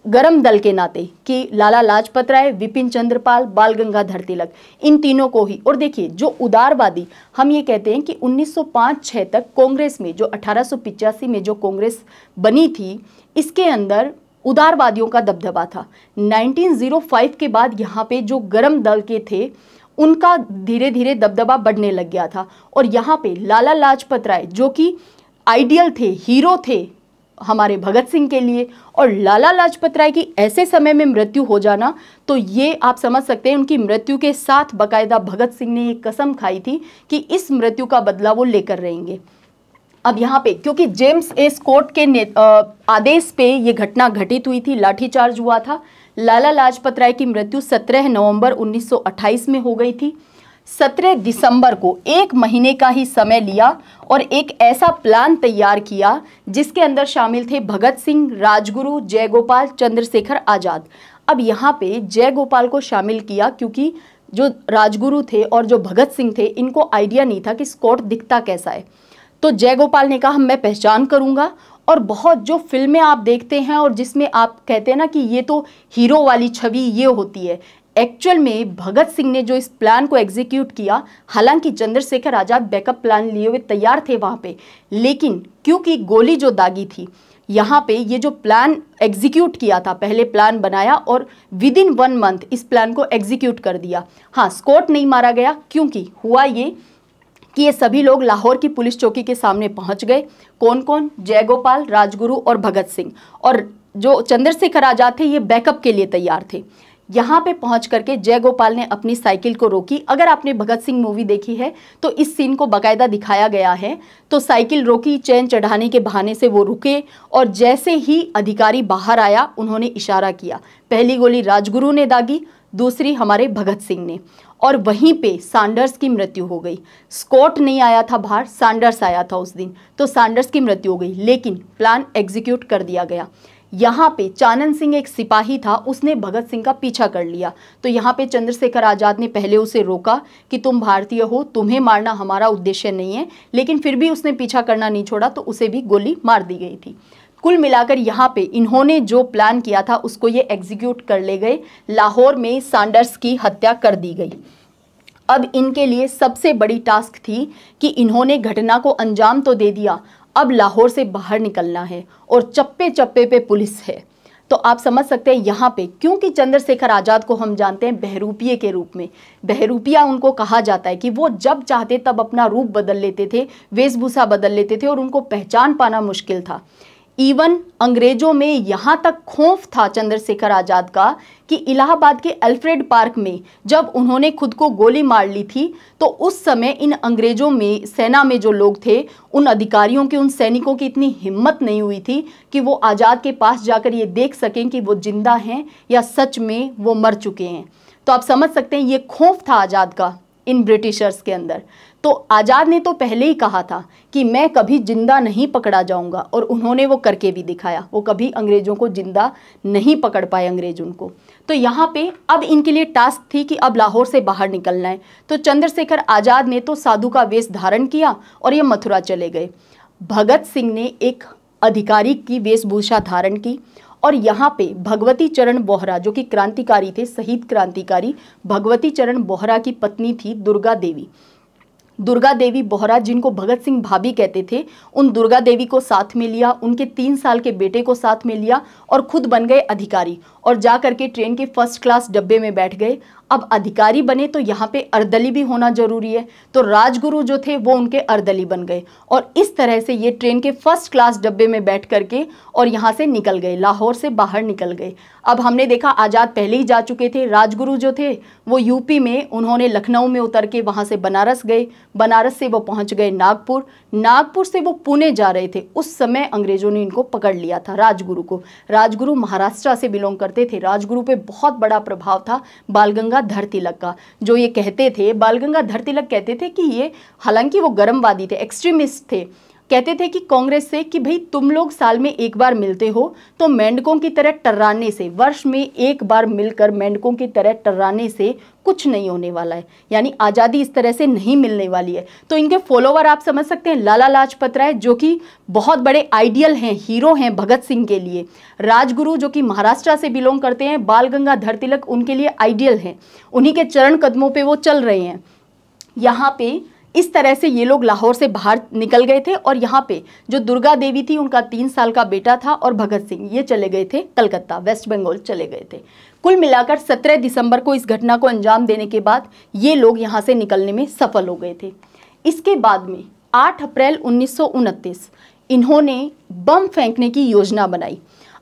गरम दल के नाते कि लाला लाजपत राय, विपिन चंद्र पाल, बाल गंगाधर तिलक, इन तीनों को ही। और देखिए जो उदारवादी, हम ये कहते हैं कि 1905-06 तक कांग्रेस में, जो 1885 में जो कांग्रेस बनी थी, इसके अंदर उदारवादियों का दबदबा था। 1905 के बाद यहाँ पे जो गरम दल के थे उनका धीरे धीरे दबदबा बढ़ने लग गया था। और यहाँ पे लाला लाजपत राय जो कि आइडियल थे, हीरो थे हमारे भगत सिंह के लिए, और लाला लाजपत राय की ऐसे समय में मृत्यु हो जाना, तो ये आप समझ सकते हैं उनकी मृत्यु के साथ बाकायदा भगत सिंह ने एक कसम खाई थी कि इस मृत्यु का बदला वो लेकर रहेंगे। अब यहाँ पे क्योंकि जेम्स ए स्कॉट के आदेश पे ये घटना घटित हुई थी, लाठीचार्ज हुआ था, लाला लाजपत राय की मृत्यु 17 नवंबर 1928 में हो गई थी। 17 दिसंबर को 1 महीने का ही समय लिया और एक ऐसा प्लान तैयार किया जिसके अंदर शामिल थे भगत सिंह, राजगुरु, जयगोपाल, चंद्रशेखर आज़ाद। अब यहाँ पे जयगोपाल को शामिल किया क्योंकि जो राजगुरु थे और जो भगत सिंह थे इनको आइडिया नहीं था कि स्कॉट दिखता कैसा है। तो जयगोपाल ने कहा मैं पहचान करूंगा। और बहुत जो फिल्में आप देखते हैं और जिसमें आप कहते हैं ना कि ये तो हीरो वाली छवि ये होती है, एक्चुअल में भगत सिंह ने जो इस प्लान को एग्जीक्यूट किया, हालांकि चंद्रशेखर आज़ाद बैकअप प्लान लिए हुए तैयार थे वहाँ पे, लेकिन क्योंकि गोली जो दागी थी यहाँ पे ये जो प्लान एग्जीक्यूट किया था, पहले प्लान बनाया और विद इन 1 मंथ इस प्लान को एग्जीक्यूट कर दिया। हाँ, स्कॉट नहीं मारा गया क्योंकि हुआ ये कि ये सभी लोग लाहौर की पुलिस चौकी के सामने पहुंच गए। कौन कौन? जयगोपाल, राजगुरु और भगत सिंह, और जो चंद्रशेखर आज़ाद थे ये बैकअप के लिए तैयार थे। यहाँ पे पहुंच करके जयगोपाल ने अपनी साइकिल को रोकी। अगर आपने भगत सिंह मूवी देखी है तो इस सीन को बाकायदा दिखाया गया है। तो साइकिल रोकी, चैन चढ़ाने के बहाने से वो रुके और जैसे ही अधिकारी बाहर आया उन्होंने इशारा किया। पहली गोली राजगुरु ने दागी, दूसरी हमारे भगत सिंह ने, और वहीं पे सैंडर्स की मृत्यु हो गई। स्कॉट नहीं आया था बाहर, सैंडर्स आया था उस दिन, तो सैंडर्स की मृत्यु हो गई, लेकिन प्लान एग्जीक्यूट कर दिया गया। यहाँ पे चानन सिंह एक सिपाही था, उसने भगत सिंह का पीछा कर लिया। तो यहाँ पे चंद्रशेखर आज़ाद ने पहले उसे रोका कि तुम भारतीय हो, तुम्हें मारना हमारा उद्देश्य नहीं है, लेकिन फिर भी उसने पीछा करना नहीं छोड़ा, तो उसे भी गोली मार दी गई थी। कुल मिलाकर यहाँ पे इन्होंने जो प्लान किया था उसको ये एग्जीक्यूट कर ले गए। लाहौर में सैंडर्स की हत्या कर दी गई। अब इनके लिए सबसे बड़ी टास्क थी कि इन्होंने घटना को अंजाम तो दे दिया, अब लाहौर से बाहर निकलना है और चप्पे चप्पे पे पुलिस है। तो आप समझ सकते हैं यहाँ पे, क्योंकि चंद्रशेखर आज़ाद को हम जानते हैं बहरूपिये के रूप में, बहरूपिया उनको कहा जाता है कि वो जब चाहते तब अपना रूप बदल लेते थे, वेशभूषा बदल लेते थे और उनको पहचान पाना मुश्किल था। इवन अंग्रेजों में यहाँ तक खौफ था चंद्रशेखर आज़ाद का कि इलाहाबाद के अल्फ्रेड पार्क में जब उन्होंने खुद को गोली मार ली थी तो उस समय इन अंग्रेजों में, सेना में जो लोग थे, उन अधिकारियों के, उन सैनिकों की इतनी हिम्मत नहीं हुई थी कि वो आज़ाद के पास जाकर ये देख सकें कि वो जिंदा हैं या सच में वो मर चुके हैं। तो आप समझ सकते हैं ये खौफ था आज़ाद का इन ब्रिटिशर्स के अंदर। तो आज़ाद ने तो पहले ही कहा था कि मैं कभी जिंदा नहीं पकड़ा जाऊंगा, और उन्होंने वो करके भी दिखाया। वो कभी अंग्रेजों को जिंदा नहीं पकड़ पाए, अंग्रेज उनको। तो यहाँ पे अब इनके लिए टास्क थी कि अब लाहौर से बाहर निकलना है। तो चंद्रशेखर आज़ाद ने तो साधु का वेश धारण किया और ये मथुरा चले गए। भगत सिंह ने एक अधिकारी की वेशभूषा धारण की और यहाँ पे भगवती चरण बोहरा, जो कि क्रांतिकारी थे, शहीद क्रांतिकारी भगवती चरण बोहरा की पत्नी थी दुर्गा देवी बोहरा, जिनको भगत सिंह भाभी कहते थे, उन दुर्गा देवी को साथ में लिया, उनके 3 साल के बेटे को साथ में लिया और खुद बन गए अधिकारी और जा करके ट्रेन के 1st क्लास डब्बे में बैठ गए। अब अधिकारी बने तो यहाँ पे अर्दली भी होना जरूरी है, तो राजगुरु जो थे वो उनके अर्दली बन गए और इस तरह से ये ट्रेन के 1st क्लास डब्बे में बैठ करके और यहाँ से निकल गए, लाहौर से बाहर निकल गए। अब हमने देखा आज़ाद पहले ही जा चुके थे। राजगुरु जो थे वो यूपी में, उन्होंने लखनऊ में उतर के वहाँ से बनारस गए, बनारस से वो पहुँच गए नागपुर, नागपुर से वो पुणे जा रहे थे। उस समय अंग्रेजों ने इनको पकड़ लिया था, राजगुरु को। राजगुरु महाराष्ट्र से बिलोंग करते थे। राजगुरु पे बहुत बड़ा प्रभाव था बालगंगाधर तिलक का, जो ये कहते थे, बालगंगाधर तिलक कहते थे कि ये, हालांकि वो गर्मवादी थे, एक्सट्रीमिस्ट थे, कहते थे कि कांग्रेस से कि भाई तुम लोग साल में एक बार मिलते हो तो मेंढकों की तरह टर्राने से, वर्ष में एक बार मिलकर मेंढकों की तरह टर्राने से कुछ नहीं होने वाला है, यानी आज़ादी इस तरह से नहीं मिलने वाली है। तो इनके फॉलोवर आप समझ सकते हैं, लाला लाजपत राय जो कि बहुत बड़े आइडियल हैं, हीरो हैं भगत सिंह के लिए, राजगुरु जो कि महाराष्ट्र से बिलोंग करते हैं, बाल गंगाधर तिलक उनके लिए आइडियल हैं, उन्हीं के चरण कदमों पर वो चल रहे हैं। यहाँ पे इस तरह से ये लोग लाहौर से बाहर निकल गए थे और यहाँ पे जो दुर्गा देवी थी उनका 3 साल का बेटा था और भगत सिंह ये चले गए थे कलकत्ता, वेस्ट बंगाल चले गए थे। कुल मिलाकर 17 दिसंबर को इस घटना को अंजाम देने के बाद ये लोग यहाँ से निकलने में सफल हो गए थे। इसके बाद में 8 अप्रैल 1929 इन्होंने बम फेंकने की योजना बनाई।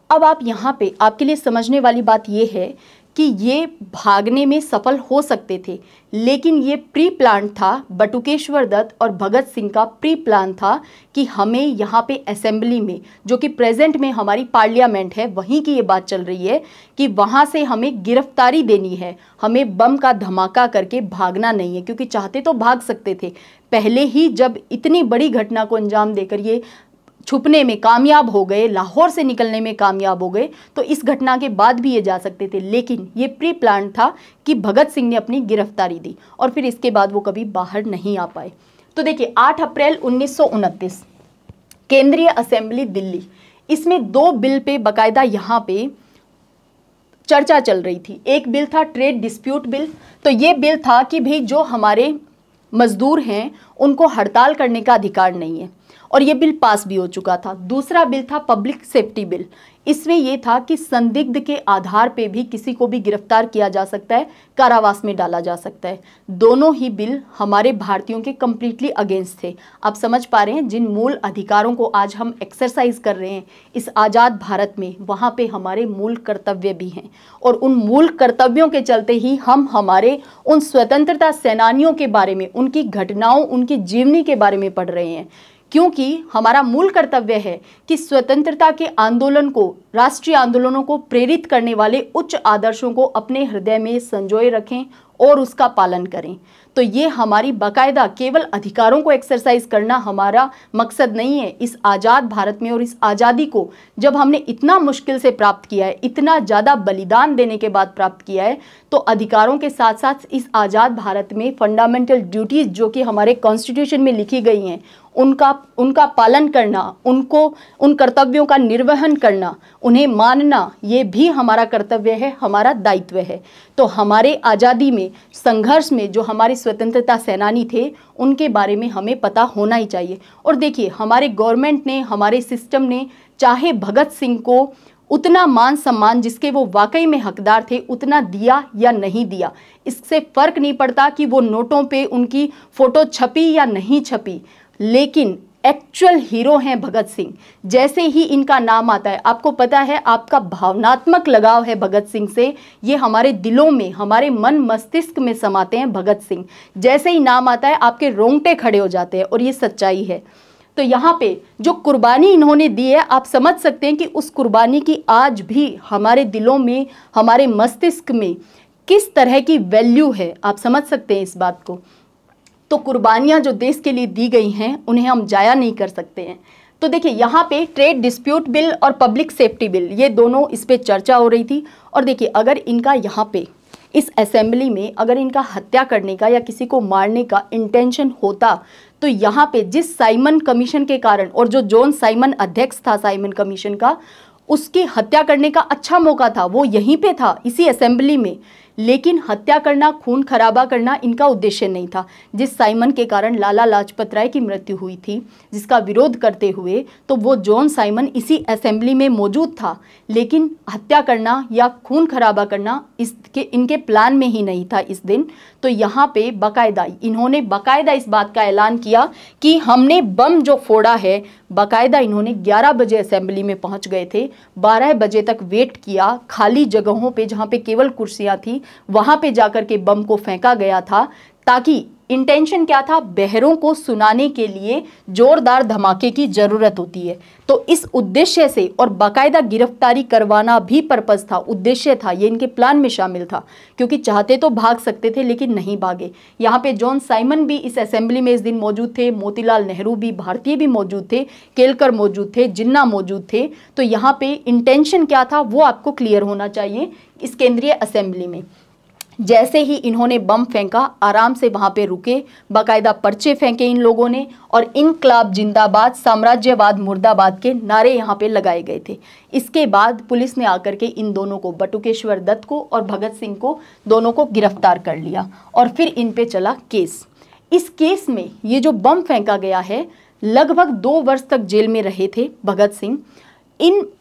अब आप यहाँ पे, आपके लिए समझने वाली बात यह है कि ये भागने में सफल हो सकते थे, लेकिन ये प्री प्लान था। बटुकेश्वर दत्त और भगत सिंह का प्री प्लान था कि हमें यहाँ पे असेंबली में, जो कि प्रेजेंट में हमारी पार्लियामेंट है, वहीं की ये बात चल रही है कि वहाँ से हमें गिरफ्तारी देनी है, हमें बम का धमाका करके भागना नहीं है, क्योंकि चाहते तो भाग सकते थे। पहले ही जब इतनी बड़ी घटना को अंजाम देकर ये छुपने में कामयाब हो गए, लाहौर से निकलने में कामयाब हो गए, तो इस घटना के बाद भी ये जा सकते थे। लेकिन ये प्री प्लान था कि भगत सिंह ने अपनी गिरफ्तारी दी और फिर इसके बाद वो कभी बाहर नहीं आ पाए। तो देखिए 8 अप्रैल 1929 केंद्रीय असेंबली दिल्ली, इसमें 2 बिल पे बाकायदा यहाँ पे चर्चा चल रही थी। एक बिल था ट्रेड डिस्प्यूट बिल, तो ये बिल था कि भाई जो हमारे मजदूर हैं उनको हड़ताल करने का अधिकार नहीं है, और ये बिल पास भी हो चुका था। दूसरा बिल था पब्लिक सेफ्टी बिल, इसमें यह था कि संदिग्ध के आधार पे भी किसी को भी गिरफ्तार किया जा सकता है, कारावास में डाला जा सकता है। दोनों ही बिल हमारे भारतीयों के कंप्लीटली अगेंस्ट थे। आप समझ पा रहे हैं, जिन मूल अधिकारों को आज हम एक्सरसाइज कर रहे हैं इस आज़ाद भारत में, वहाँ पे हमारे मूल कर्तव्य भी हैं, और उन मूल कर्तव्यों के चलते ही हम हमारे उन स्वतंत्रता सेनानियों के बारे में, उनकी घटनाओं, उनकी जीवनी के बारे में पढ़ रहे हैं। क्योंकि हमारा मूल कर्तव्य है कि स्वतंत्रता के आंदोलन को, राष्ट्रीय आंदोलनों को प्रेरित करने वाले उच्च आदर्शों को अपने हृदय में संजोए रखें और उसका पालन करें। तो ये हमारी बाकायदा केवल अधिकारों को एक्सरसाइज करना हमारा मकसद नहीं है। इस आज़ाद भारत में और इस आज़ादी को जब हमने इतना मुश्किल से प्राप्त किया है, इतना ज़्यादा बलिदान देने के बाद प्राप्त किया है, तो अधिकारों के साथ साथ इस आज़ाद भारत में फंडामेंटल ड्यूटीज़ जो कि हमारे कॉन्स्टिट्यूशन में लिखी गई हैं, उनका पालन करना, उन कर्तव्यों का निर्वहन करना, उन्हें मानना, ये भी हमारा कर्तव्य है, हमारा दायित्व है। तो हमारे आज़ादी में, संघर्ष में जो हमारे स्वतंत्रता सेनानी थे, उनके बारे में हमें पता होना ही चाहिए। और देखिए, हमारे गवर्नमेंट ने, हमारे सिस्टम ने चाहे भगत सिंह को उतना मान सम्मान जिसके वो वाकई में हकदार थे उतना दिया या नहीं दिया, इससे फ़र्क नहीं पड़ता कि वो नोटों पे उनकी फ़ोटो छपी या नहीं छपी, लेकिन एक्चुअल हीरो हैं भगत सिंह। जैसे ही इनका नाम आता है, आपको पता है, आपका भावनात्मक लगाव है भगत सिंह से, ये हमारे दिलों में, हमारे मन मस्तिष्क में समाते हैं भगत सिंह। जैसे ही नाम आता है आपके रोंगटे खड़े हो जाते हैं, और ये सच्चाई है। तो यहाँ पे जो कुर्बानी इन्होंने दी है, आप समझ सकते हैं कि उस कुर्बानी की आज भी हमारे दिलों में, हमारे मस्तिष्क में किस तरह की वैल्यू है। आप समझ सकते हैं इस बात को। तो कुर्बानियाँ जो देश के लिए दी गई हैं, उन्हें हम जाया नहीं कर सकते हैं। तो देखिए, यहाँ पे ट्रेड डिस्प्यूट बिल और पब्लिक सेफ्टी बिल, ये दोनों इस पे चर्चा हो रही थी। और देखिए, अगर इनका यहाँ पे इस असेंबली में अगर इनका हत्या करने का या किसी को मारने का इंटेंशन होता, तो यहाँ पे जिस साइमन कमीशन के कारण, और जो जॉन साइमन अध्यक्ष था साइमन कमीशन का, उसकी हत्या करने का अच्छा मौका था, वो यहीं पे था, इसी असेंबली में। लेकिन हत्या करना, खून खराबा करना इनका उद्देश्य नहीं था। जिस साइमन के कारण लाला लाजपत राय की मृत्यु हुई थी, जिसका विरोध करते हुए, तो वो जॉन साइमन इसी असेंबली में मौजूद था। लेकिन हत्या करना या खून खराबा करना इनके प्लान में ही नहीं था इस दिन। तो यहाँ पे इन्होंने बाकायदा इस बात का ऐलान किया कि हमने बम जो फोड़ा है, बाकायदा इन्होंने 11 बजे असेंबली में पहुँच गए थे, 12 बजे तक वेट किया, खाली जगहों पे जहाँ पे केवल कुर्सियाँ थी वहां पे जाकर के बम को फेंका गया था, ताकि इंटेंशन क्या था, बहरों को सुनाने के लिए जोरदार धमाके की जरूरत होती है। तो इस उद्देश्य से, और बाकायदा गिरफ्तारी करवाना भी पर्पस था, उद्देश्य था, ये इनके प्लान में शामिल था। क्योंकि चाहते तो भाग सकते थे लेकिन नहीं भागे। यहाँ पे जॉन साइमन भी इस असेंबली में इस दिन मौजूद थे, मोतीलाल नेहरू भी, भारतीय भी मौजूद थे, केलकर मौजूद थे, जिन्ना मौजूद थे। तो यहाँ पे इंटेंशन क्या था वो आपको क्लियर होना चाहिए इस केंद्रीय असेंबली में। जैसे ही इन्होंने बम फेंका, आराम से वहाँ पे रुके, बाकायदा पर्चे फेंके इन लोगों ने, और इनकलाब जिंदाबाद, साम्राज्यवाद मुर्दाबाद के नारे यहाँ पे लगाए गए थे। इसके बाद पुलिस ने आकर के इन दोनों को, बटुकेश्वर दत्त को और भगत सिंह को, दोनों को गिरफ्तार कर लिया, और फिर इन पे चला केस। इस केस में ये जो बम फेंका गया है, लगभग 2 वर्ष तक जेल में रहे थे भगत सिंह।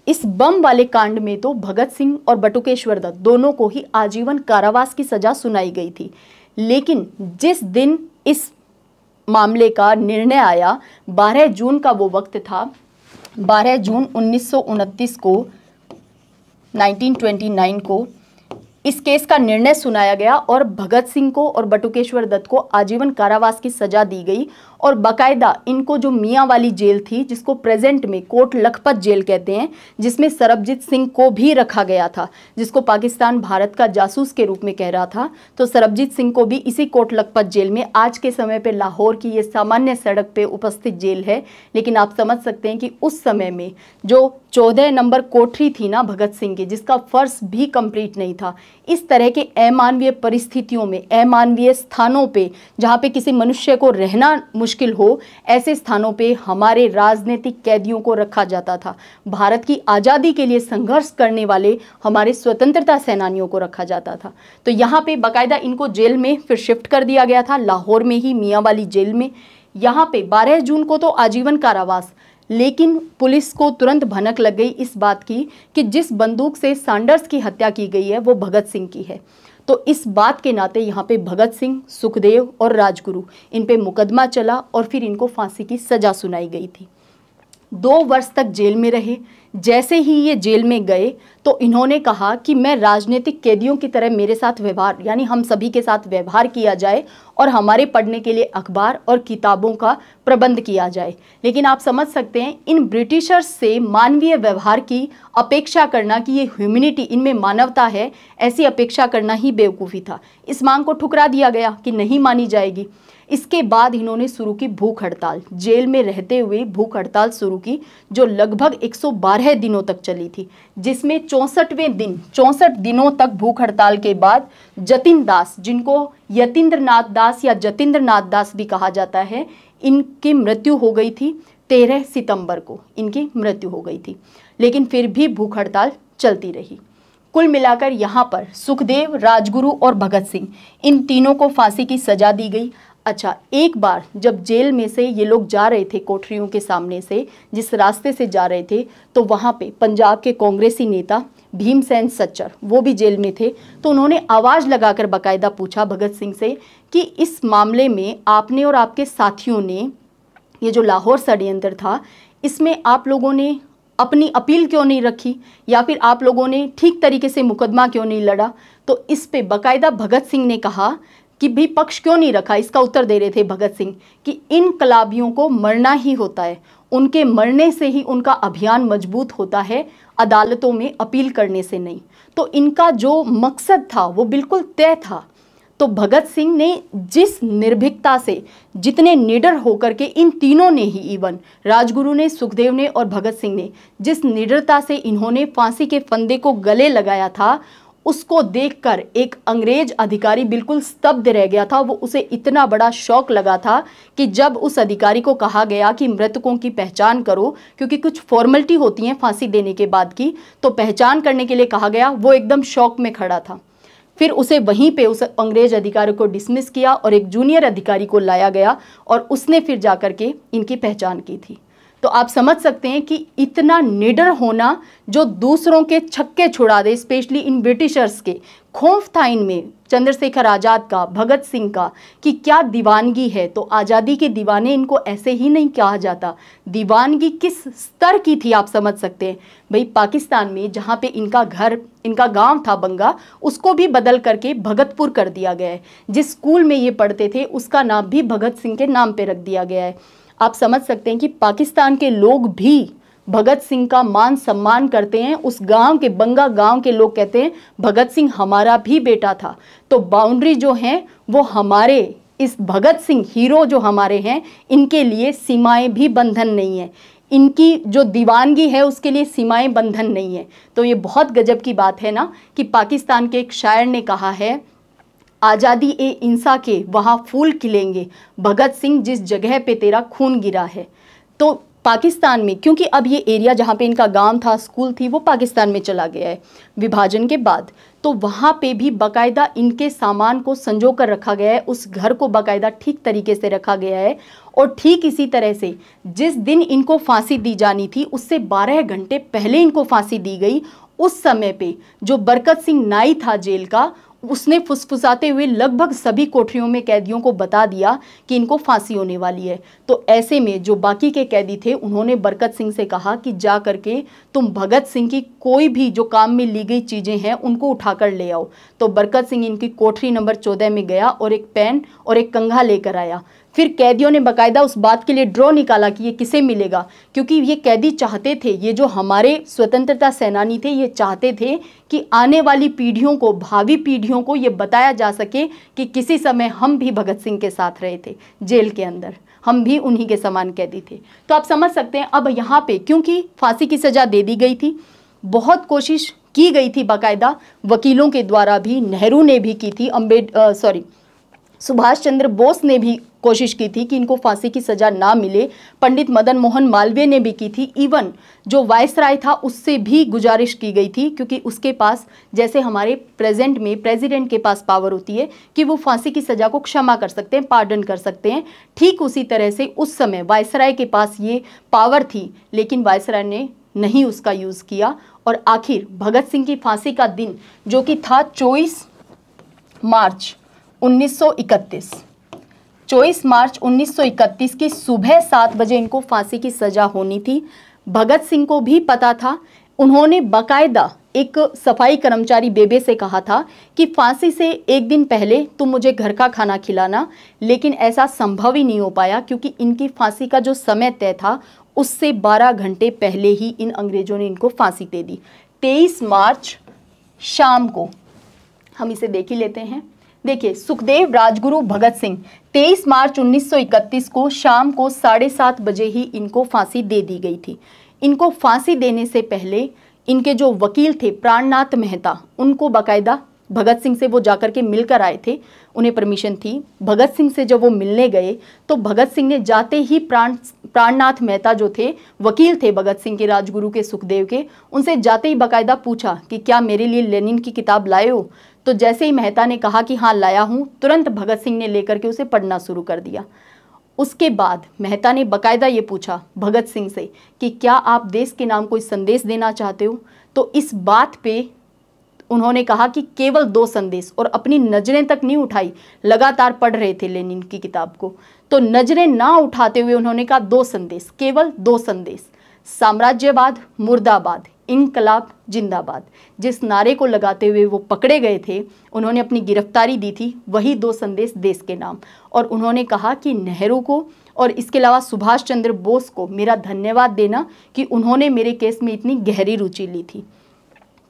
इस बम वाले कांड में तो भगत सिंह और बटुकेश्वर दत्त दोनों को ही आजीवन कारावास की सजा सुनाई गई थी। लेकिन जिस दिन इस मामले का निर्णय आया, 12 जून का वो वक्त था, 12 जून 1929 को, 1929 को इस केस का निर्णय सुनाया गया और भगत सिंह को और बटुकेश्वर दत्त को आजीवन कारावास की सजा दी गई और बाकायदा इनको जो मियां वाली जेल थी, जिसको प्रेजेंट में कोट लखपत जेल कहते हैं, जिसमें सरबजीत सिंह को भी रखा गया था, जिसको पाकिस्तान भारत का जासूस के रूप में कह रहा था, तो सरबजीत सिंह को भी इसी कोट लखपत जेल में, आज के समय पे लाहौर की ये सामान्य सड़क पे उपस्थित जेल है। लेकिन आप समझ सकते हैं कि उस समय में जो 14 नंबर कोठरी थी ना भगत सिंह की, जिसका फर्श भी कंप्लीट नहीं था, इस तरह के अमानवीय परिस्थितियों में, अमानवीय स्थानों पे, जहाँ पे किसी मनुष्य को रहना मुश्किल हो, ऐसे स्थानों पे हमारे राजनीतिक कैदियों को रखा जाता था। भारत की आज़ादी के लिए संघर्ष करने वाले हमारे स्वतंत्रता सेनानियों को रखा जाता था। तो यहाँ पे बाकायदा इनको जेल में फिर शिफ्ट कर दिया गया था, लाहौर में ही मियाँ वाली जेल में। यहाँ पे 12 जून को तो आजीवन कारावास, लेकिन पुलिस को तुरंत भनक लग गई इस बात की कि जिस बंदूक से सैंडर्स की हत्या की गई है वो भगत सिंह की है। तो इस बात के नाते यहाँ पे भगत सिंह, सुखदेव और राजगुरु, इन पे मुकदमा चला और फिर इनको फांसी की सजा सुनाई गई थी। 2 वर्ष तक जेल में रहे। जैसे ही ये जेल में गए तो इन्होंने कहा कि मैं राजनीतिक कैदियों की तरह मेरे साथ व्यवहार, यानी हम सभी के साथ व्यवहार किया जाए और हमारे पढ़ने के लिए अखबार और किताबों का प्रबंध किया जाए। लेकिन आप समझ सकते हैं इन ब्रिटिशर्स से मानवीय व्यवहार की अपेक्षा करना, कि ये ह्यूमैनिटी, इनमें मानवता है, ऐसी अपेक्षा करना ही बेवकूफ़ी था। इस मांग को ठुकरा दिया गया कि नहीं मानी जाएगी। इसके बाद इन्होंने शुरू की भूख हड़ताल, जेल में रहते हुए भूख हड़ताल शुरू की, जो लगभग 112 दिनों तक चली थी, जिसमें 64वें दिन, 64 दिनों तक भूख हड़ताल के बाद जतिन दास, जिनको यतीन्द्रनाथ दास या जतीन्द्रनाथ दास भी कहा जाता है, इनकी मृत्यु हो गई थी। 13 सितंबर को इनकी मृत्यु हो गई थी, लेकिन फिर भी भूख हड़ताल चलती रही। कुल मिलाकर यहाँ पर सुखदेव, राजगुरु और भगत सिंह, इन तीनों को फांसी की सजा दी गई। अच्छा, एक बार जब जेल में से ये लोग जा रहे थे, कोठरियों के सामने से जिस रास्ते से जा रहे थे, तो वहाँ पे पंजाब के कांग्रेसी नेता भीमसेन सच्चर, वो भी जेल में थे। तो उन्होंने आवाज़ लगाकर बाकायदा पूछा भगत सिंह से कि इस मामले में आपने और आपके साथियों ने, ये जो लाहौर षड्यंत्र था, इसमें आप लोगों ने अपनी अपील क्यों नहीं रखी, या फिर आप लोगों ने ठीक तरीके से मुकदमा क्यों नहीं लड़ा। तो इस पे बाकायदा भगत सिंह ने कहा कि भी पक्ष क्यों नहीं रखा। इसका उत्तर दे रहे थे भगत सिंह कि इनकलाबियों को मरना ही होता है, उनके मरने से ही उनका अभियान मजबूत होता है, अदालतों में अपील करने से नहीं। तो इनका जो मकसद था वो बिल्कुल तय था। तो भगत सिंह ने जिस निर्भीकता से, जितने निडर होकर के, इन तीनों ने ही, इवन राजगुरु ने, सुखदेव ने और भगत सिंह ने, जिस निडरता से इन्होंने फांसी के फंदे को गले लगाया था, उसको देखकर एक अंग्रेज अधिकारी बिल्कुल स्तब्ध रह गया था। वो उसे इतना बड़ा शौक लगा था कि जब उस अधिकारी को कहा गया कि मृतकों की पहचान करो, क्योंकि कुछ फॉर्मेलिटी होती हैं फांसी देने के बाद की, तो पहचान करने के लिए कहा गया, वो एकदम शौक में खड़ा था। फिर उसे वहीं पे उस अंग्रेज अधिकारी को डिसमिस किया और एक जूनियर अधिकारी को लाया गया और उसने फिर जाकर के इनकी पहचान की थी। तो आप समझ सकते हैं कि इतना निडर होना जो दूसरों के छक्के छुड़ा दे, स्पेशली इन ब्रिटिशर्स के, खौफ था इनमें चंद्रशेखर आज़ाद का, भगत सिंह का, कि क्या दीवानगी है। तो आज़ादी के दीवाने इनको ऐसे ही नहीं कहा जाता। दीवानगी किस स्तर की थी आप समझ सकते हैं। भाई पाकिस्तान में जहाँ पे इनका घर, इनका गांव था बंगा, उसको भी बदल करके भगतपुर कर दिया गया है। जिस स्कूल में ये पढ़ते थे उसका नाम भी भगत सिंह के नाम पे रख दिया गया है। आप समझ सकते हैं कि पाकिस्तान के लोग भी भगत सिंह का मान सम्मान करते हैं। उस गांव के, बंगा गांव के लोग कहते हैं भगत सिंह हमारा भी बेटा था। तो बाउंड्री जो है वो हमारे, इस भगत सिंह हीरो जो हमारे हैं, इनके लिए सीमाएं भी बंधन नहीं है। इनकी जो दीवानगी है उसके लिए सीमाएं बंधन नहीं है। तो ये बहुत गजब की बात है ना कि पाकिस्तान के एक शायर ने कहा है, आज़ादी ए इंसा के वहाँ फूल खिलेंगे, भगत सिंह जिस जगह पे तेरा खून गिरा है। तो पाकिस्तान में, क्योंकि अब ये एरिया जहाँ पे इनका गांव था, स्कूल थी, वो पाकिस्तान में चला गया है विभाजन के बाद, तो वहाँ पे भी बाकायदा इनके सामान को संजो कर रखा गया है। उस घर को बाकायदा ठीक तरीके से रखा गया है। और ठीक इसी तरह से जिस दिन इनको फांसी दी जानी थी उससे 12 घंटे पहले इनको फांसी दी गई। उस समय पे जो बरकत सिंह नाई था जेल का, उसने फुसफुसाते हुए लगभग सभी कोठरियों में कैदियों को बता दिया कि इनको फांसी होने वाली है। तो ऐसे में जो बाकी के कैदी थे उन्होंने बरकत सिंह से कहा कि जा करके तुम भगत सिंह की कोई भी जो काम में ली गई चीज़ें हैं उनको उठाकर ले आओ। तो बरकत सिंह इनकी कोठरी नंबर 14 में गया और एक पेन और एक कंघा लेकर आया। फिर कैदियों ने बाकायदा उस बात के लिए ड्रॉ निकाला कि ये किसे मिलेगा, क्योंकि ये कैदी चाहते थे, ये जो हमारे स्वतंत्रता सेनानी थे, ये चाहते थे कि आने वाली पीढ़ियों को, भावी पीढ़ियों को ये बताया जा सके कि किसी समय हम भी भगत सिंह के साथ रहे थे जेल के अंदर, हम भी उन्हीं के समान कैदी थे। तो आप समझ सकते हैं अब यहाँ पे क्योंकि फांसी की सज़ा दे दी गई थी, बहुत कोशिश की गई थी बाकायदा वकीलों के द्वारा भी, नेहरू ने भी की थी, सुभाष चंद्र बोस ने भी कोशिश की थी कि इनको फांसी की सज़ा ना मिले, पंडित मदन मोहन मालवीय ने भी की थी, इवन जो वायसराय था उससे भी गुजारिश की गई थी, क्योंकि उसके पास जैसे हमारे प्रेजेंट में प्रेसिडेंट के पास पावर होती है कि वो फांसी की सज़ा को क्षमा कर सकते हैं, पार्डन कर सकते हैं, ठीक उसी तरह से उस समय वायसराय के पास ये पावर थी, लेकिन वायसराय ने नहीं उसका यूज़ किया। और आखिर भगत सिंह की फांसी का दिन जो कि था 24 मार्च 1931 की सुबह 7 बजे इनको फांसी की सज़ा होनी थी। भगत सिंह को भी पता था, उन्होंने बाकायदा एक सफाई कर्मचारी बेबे से कहा था कि फांसी से एक दिन पहले तुम मुझे घर का खाना खिलाना, लेकिन ऐसा संभव ही नहीं हो पाया क्योंकि इनकी फांसी का जो समय तय था उससे 12 घंटे पहले ही इन अंग्रेजों ने इनको फांसी दे दी। 23 मार्च शाम को हम इसे देख ही लेते हैं। देखिए, सुखदेव राजगुरु भगत सिंह 23 मार्च 1931 को शाम को 7:30 बजे ही इनको फांसी दे दी गई थी। इनको फांसी देने से पहले इनके जो वकील थे प्राणनाथ मेहता, उनको बाकायदा भगत सिंह से वो जाकर के मिलकर आए थे, उन्हें परमिशन थी। भगत सिंह से जब वो मिलने गए तो भगत सिंह ने जाते ही प्राणनाथ मेहता जो थे, वकील थे भगत सिंह के, राजगुरु के, सुखदेव के, उनसे जाते ही बाकायदा पूछा कि क्या मेरे लिए लेनिन की किताब लाए हो। तो जैसे ही मेहता ने कहा कि हाँ लाया हूँ, तुरंत भगत सिंह ने लेकर के उसे पढ़ना शुरू कर दिया। उसके बाद मेहता ने बाकायदा ये पूछा भगत सिंह से कि क्या आप देश के नाम कोई संदेश देना चाहते हो। तो इस बात पे उन्होंने कहा कि केवल 2 संदेश, और अपनी नज़रें तक नहीं उठाई, लगातार पढ़ रहे थे लेनिन की किताब को। तो नज़रें ना उठाते हुए उन्होंने कहा 2 संदेश, केवल 2 संदेश, साम्राज्यवाद मुर्दाबाद, इंकलाब जिंदाबाद। जिस नारे को लगाते हुए वो पकड़े गए थे, उन्होंने अपनी गिरफ्तारी दी थी, वही 2 संदेश देश के नाम। और उन्होंने कहा कि नेहरू को और इसके अलावा सुभाष चंद्र बोस को मेरा धन्यवाद देना कि उन्होंने मेरे केस में इतनी गहरी रुचि ली थी।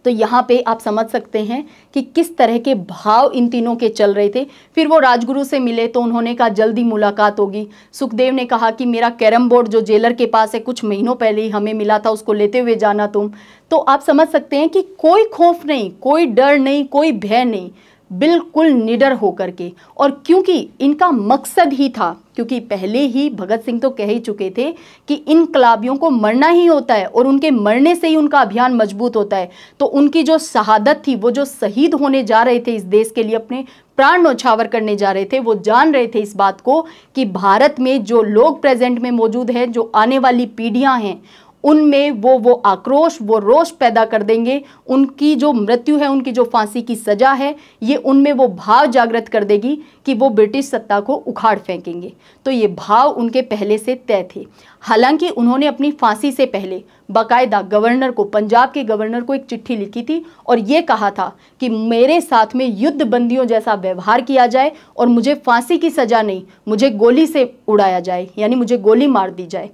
तो यहाँ पे आप समझ सकते हैं कि किस तरह के भाव इन तीनों के चल रहे थे। फिर वो राजगुरु से मिले तो उन्होंने कहा जल्दी मुलाकात होगी। सुखदेव ने कहा कि मेरा कैरम बोर्ड जो जेलर के पास है, कुछ महीनों पहले ही हमें मिला था, उसको लेते हुए जाना तुम। तो आप समझ सकते हैं कि कोई खौफ नहीं, कोई डर नहीं, कोई भय नहीं, बिल्कुल निडर होकर के। और क्योंकि इनका मकसद ही था, क्योंकि पहले ही भगत सिंह तो कह ही चुके थे कि इनकलाबियों को मरना ही होता है और उनके मरने से ही उनका अभियान मजबूत होता है। तो उनकी जो शहादत थी, वो जो शहीद होने जा रहे थे इस देश के लिए, अपने प्राण न्यौछावर करने जा रहे थे, वो जान रहे थे इस बात को कि भारत में जो लोग प्रेजेंट में मौजूद हैं, जो आने वाली पीढ़ियां हैं, उनमें वो आक्रोश, वो रोष पैदा कर देंगे। उनकी जो मृत्यु है, उनकी जो फांसी की सज़ा है, ये उनमें वो भाव जागृत कर देगी कि वो ब्रिटिश सत्ता को उखाड़ फेंकेंगे। तो ये भाव उनके पहले से तय थे। हालांकि उन्होंने अपनी फांसी से पहले बाकायदा गवर्नर को, पंजाब के गवर्नर को एक चिट्ठी लिखी थी और ये कहा था कि मेरे साथ में युद्ध बंदियों जैसा व्यवहार किया जाए और मुझे फांसी की सज़ा नहीं, मुझे गोली से उड़ाया जाए, यानी मुझे गोली मार दी जाए।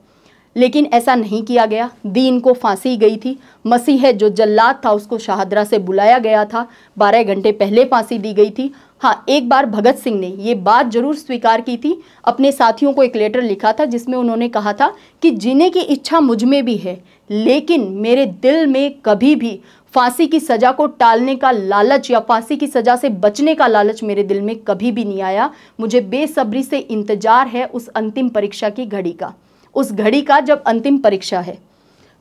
लेकिन ऐसा नहीं किया गया, दीन को फांसी गई थी। मसीह जो जल्लाद था उसको शाहदरा से बुलाया गया था, 12 घंटे पहले फांसी दी गई थी। हाँ, एक बार भगत सिंह ने ये बात जरूर स्वीकार की थी, अपने साथियों को एक लेटर लिखा था जिसमें उन्होंने कहा था कि जीने की इच्छा मुझ में भी है, लेकिन मेरे दिल में कभी भी फांसी की सज़ा को टालने का लालच या फांसी की सज़ा से बचने का लालच मेरे दिल में कभी भी नहीं आया। मुझे बेसब्री से इंतजार है उस अंतिम परीक्षा की घड़ी का, उस घड़ी का जब अंतिम परीक्षा है।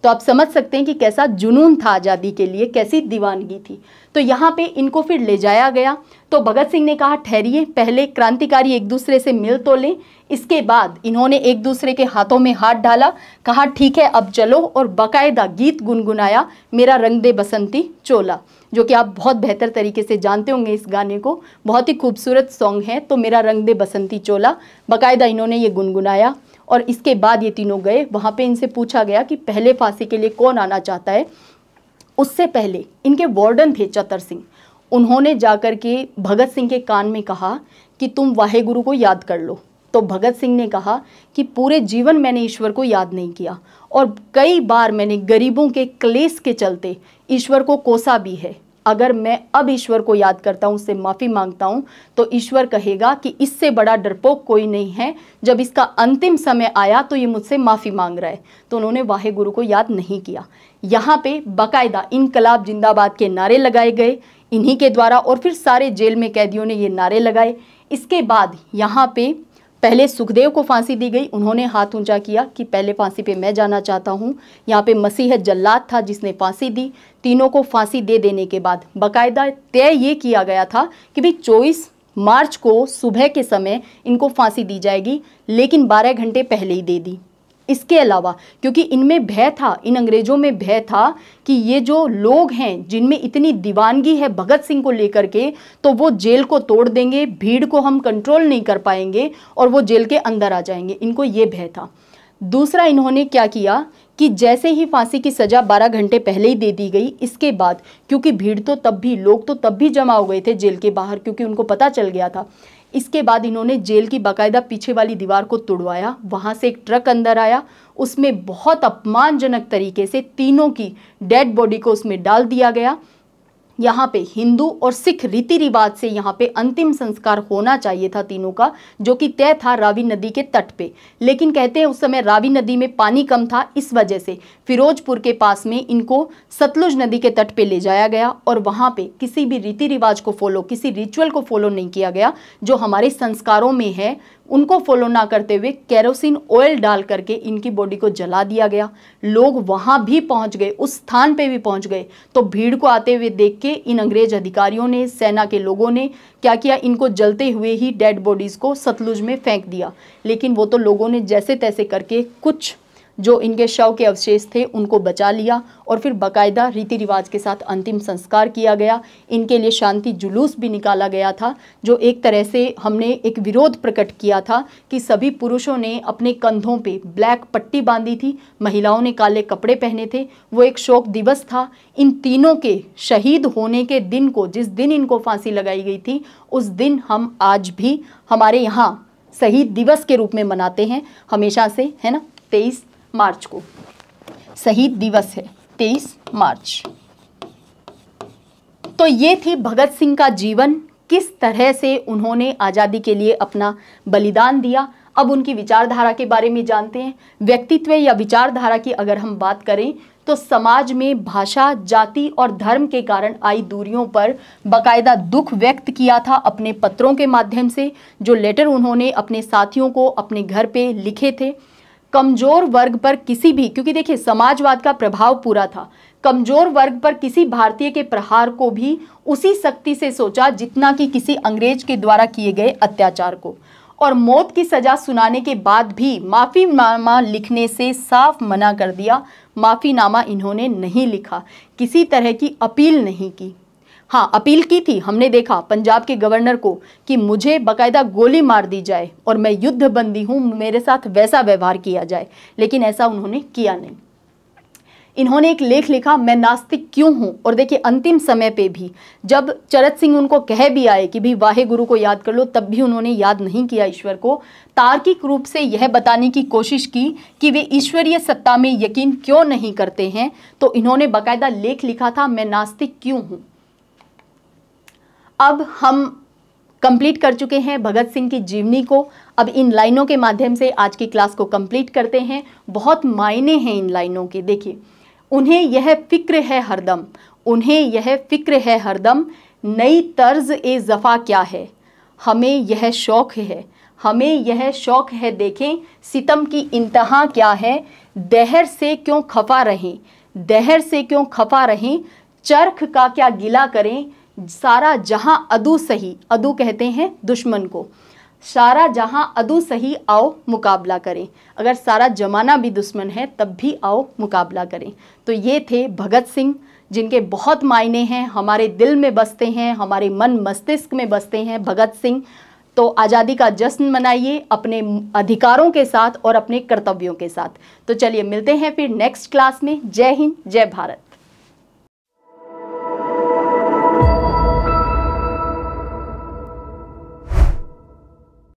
तो आप समझ सकते हैं कि कैसा जुनून था आज़ादी के लिए, कैसी दीवानगी थी। तो यहाँ पे इनको फिर ले जाया गया। तो भगत सिंह ने कहा ठहरिए, पहले क्रांतिकारी एक दूसरे से मिल तो लें। इसके बाद इन्होंने एक दूसरे के हाथों में हाथ डाला, कहा ठीक है अब चलो, और बाकायदा गीत गुनगुनाया, मेरा रंग दे बसंती चोला, जो कि आप बहुत बेहतर तरीके से जानते होंगे इस गाने को, बहुत ही खूबसूरत सॉन्ग है। तो मेरा रंग दे बसंती चोला बाकायदा इन्होंने ये गुनगुनाया। और इसके बाद ये तीनों गए, वहाँ पे इनसे पूछा गया कि पहले फांसी के लिए कौन आना चाहता है। उससे पहले इनके वार्डन थे चतर सिंह, उन्होंने जाकर के भगत सिंह के कान में कहा कि तुम वाहे गुरु को याद कर लो। तो भगत सिंह ने कहा कि पूरे जीवन मैंने ईश्वर को याद नहीं किया और कई बार मैंने गरीबों के क्लेश के चलते ईश्वर को कोसा भी है। अगर मैं अब ईश्वर को याद करता हूँ, उससे माफ़ी मांगता हूँ, तो ईश्वर कहेगा कि इससे बड़ा डरपोक कोई नहीं है। जब इसका अंतिम समय आया तो ये मुझसे माफ़ी मांग रहा है। तो उन्होंने वाहे गुरु को याद नहीं किया। यहाँ पे बाकायदा इनकलाब जिंदाबाद के नारे लगाए गए इन्हीं के द्वारा, और फिर सारे जेल में कैदियों ने ये नारे लगाए। इसके बाद यहाँ पे पहले सुखदेव को फांसी दी गई, उन्होंने हाथ ऊंचा किया कि पहले फांसी पे मैं जाना चाहता हूँ। यहाँ पे मसीह जल्लाद था जिसने फांसी दी। तीनों को फांसी दे देने के बाद बाकायदा तय ये किया गया था कि भाई 24 मार्च को सुबह के समय इनको फांसी दी जाएगी, लेकिन 12 घंटे पहले ही दे दी। इसके अलावा क्योंकि इनमें भय था, इन अंग्रेजों में भय था कि ये जो लोग हैं जिनमें इतनी दीवानगी है भगत सिंह को लेकर के, तो वो जेल को तोड़ देंगे, भीड़ को हम कंट्रोल नहीं कर पाएंगे और वो जेल के अंदर आ जाएंगे, इनको ये भय था। दूसरा इन्होंने क्या किया कि जैसे ही फांसी की सज़ा 12 घंटे पहले ही दे दी गई, इसके बाद क्योंकि भीड़ तो तब भी, लोग तो तब भी जमा हो गए थे जेल के बाहर, क्योंकि उनको पता चल गया था। इसके बाद इन्होंने जेल की बाकायदा पीछे वाली दीवार को तोड़वाया, वहाँ से एक ट्रक अंदर आया, उसमें बहुत अपमानजनक तरीके से तीनों की डेड बॉडी को उसमें डाल दिया गया। यहाँ पे हिंदू और सिख रीति रिवाज से यहाँ पे अंतिम संस्कार होना चाहिए था तीनों का, जो कि तय था रावी नदी के तट पे। लेकिन कहते हैं उस समय रावी नदी में पानी कम था, इस वजह से फिरोजपुर के पास में इनको सतलुज नदी के तट पे ले जाया गया और वहाँ पे किसी भी रीति रिवाज को फॉलो, किसी रिचुअल को फॉलो नहीं किया गया जो हमारे संस्कारों में है, उनको फॉलो ना करते हुए केरोसिन ऑयल डाल करके इनकी बॉडी को जला दिया गया। लोग वहाँ भी पहुँच गए, उस स्थान पे भी पहुँच गए, तो भीड़ को आते हुए देख के इन अंग्रेज अधिकारियों ने, सेना के लोगों ने क्या किया, इनको जलते हुए ही डेड बॉडीज़ को सतलुज में फेंक दिया। लेकिन वो तो लोगों ने जैसे तैसे करके कुछ जो इनके शव के अवशेष थे उनको बचा लिया और फिर बाकायदा रीति रिवाज के साथ अंतिम संस्कार किया गया। इनके लिए शांति जुलूस भी निकाला गया था, जो एक तरह से हमने एक विरोध प्रकट किया था कि सभी पुरुषों ने अपने कंधों पे ब्लैक पट्टी बांधी थी, महिलाओं ने काले कपड़े पहने थे। वो एक शोक दिवस था। इन तीनों के शहीद होने के दिन को, जिस दिन इनको फांसी लगाई गई थी, उस दिन हम आज भी हमारे यहाँ शहीद दिवस के रूप में मनाते हैं हमेशा से, है ना। 23 मार्च को शहीद दिवस है, 23 मार्च। तो ये थी भगत सिंह का जीवन, किस तरह से उन्होंने आज़ादी के लिए अपना बलिदान दिया। अब उनकी विचारधारा के बारे में जानते हैं। व्यक्तित्व या विचारधारा की अगर हम बात करें तो समाज में भाषा, जाति और धर्म के कारण आई दूरियों पर बाकायदा दुख व्यक्त किया था अपने पत्रों के माध्यम से, जो लेटर उन्होंने अपने साथियों को अपने घर पे लिखे थे। कमजोर वर्ग पर किसी भी, क्योंकि देखिए समाजवाद का प्रभाव पूरा था, कमजोर वर्ग पर किसी भारतीय के प्रहार को भी उसी सख्ती से सोचा जितना कि किसी अंग्रेज के द्वारा किए गए अत्याचार को। और मौत की सजा सुनाने के बाद भी माफ़ीनामा लिखने से साफ मना कर दिया। माफ़ीनामा इन्होंने नहीं लिखा, किसी तरह की अपील नहीं की। हाँ, अपील की थी, हमने देखा पंजाब के गवर्नर को कि मुझे बाकायदा गोली मार दी जाए और मैं युद्ध बंदी हूँ, मेरे साथ वैसा व्यवहार किया जाए, लेकिन ऐसा उन्होंने किया नहीं। इन्होंने एक लेख लिखा, मैं नास्तिक क्यों हूँ। और देखिए अंतिम समय पे भी जब चरत सिंह उनको कह भी आए कि भी वाहे गुरु को याद कर लो, तब भी उन्होंने याद नहीं किया ईश्वर को। तार्किक रूप से यह बताने की कोशिश की कि वे ईश्वरीय सत्ता में यकीन क्यों नहीं करते हैं, तो इन्होंने बाकायदा लेख लिखा था, मैं नास्तिक क्यों हूँ। अब हम कंप्लीट कर चुके हैं भगत सिंह की जीवनी को। अब इन लाइनों के माध्यम से आज की क्लास को कंप्लीट करते हैं। बहुत मायने हैं इन लाइनों के। देखिए, उन्हें यह फिक्र है हरदम, उन्हें यह फिक्र है हरदम, नई तर्ज ए ज़फ़ा क्या है, हमें यह शौक़ है, हमें यह शौक़ है, देखें सितम की इंतहा क्या है, दहर से क्यों खफा रहें, दहर से क्यों खफा रहें, चरख का क्या गिला करें, सारा जहां अदू सही, अदू कहते हैं दुश्मन को, सारा जहां अदू सही आओ मुकाबला करें, अगर सारा जमाना भी दुश्मन है तब भी आओ मुकाबला करें। तो ये थे भगत सिंह, जिनके बहुत मायने हैं, हमारे दिल में बसते हैं, हमारे मन मस्तिष्क में बसते हैं भगत सिंह। तो आज़ादी का जश्न मनाइए अपने अधिकारों के साथ और अपने कर्तव्यों के साथ। तो चलिए मिलते हैं फिर नेक्स्ट क्लास में। जय हिंद, जय भारत।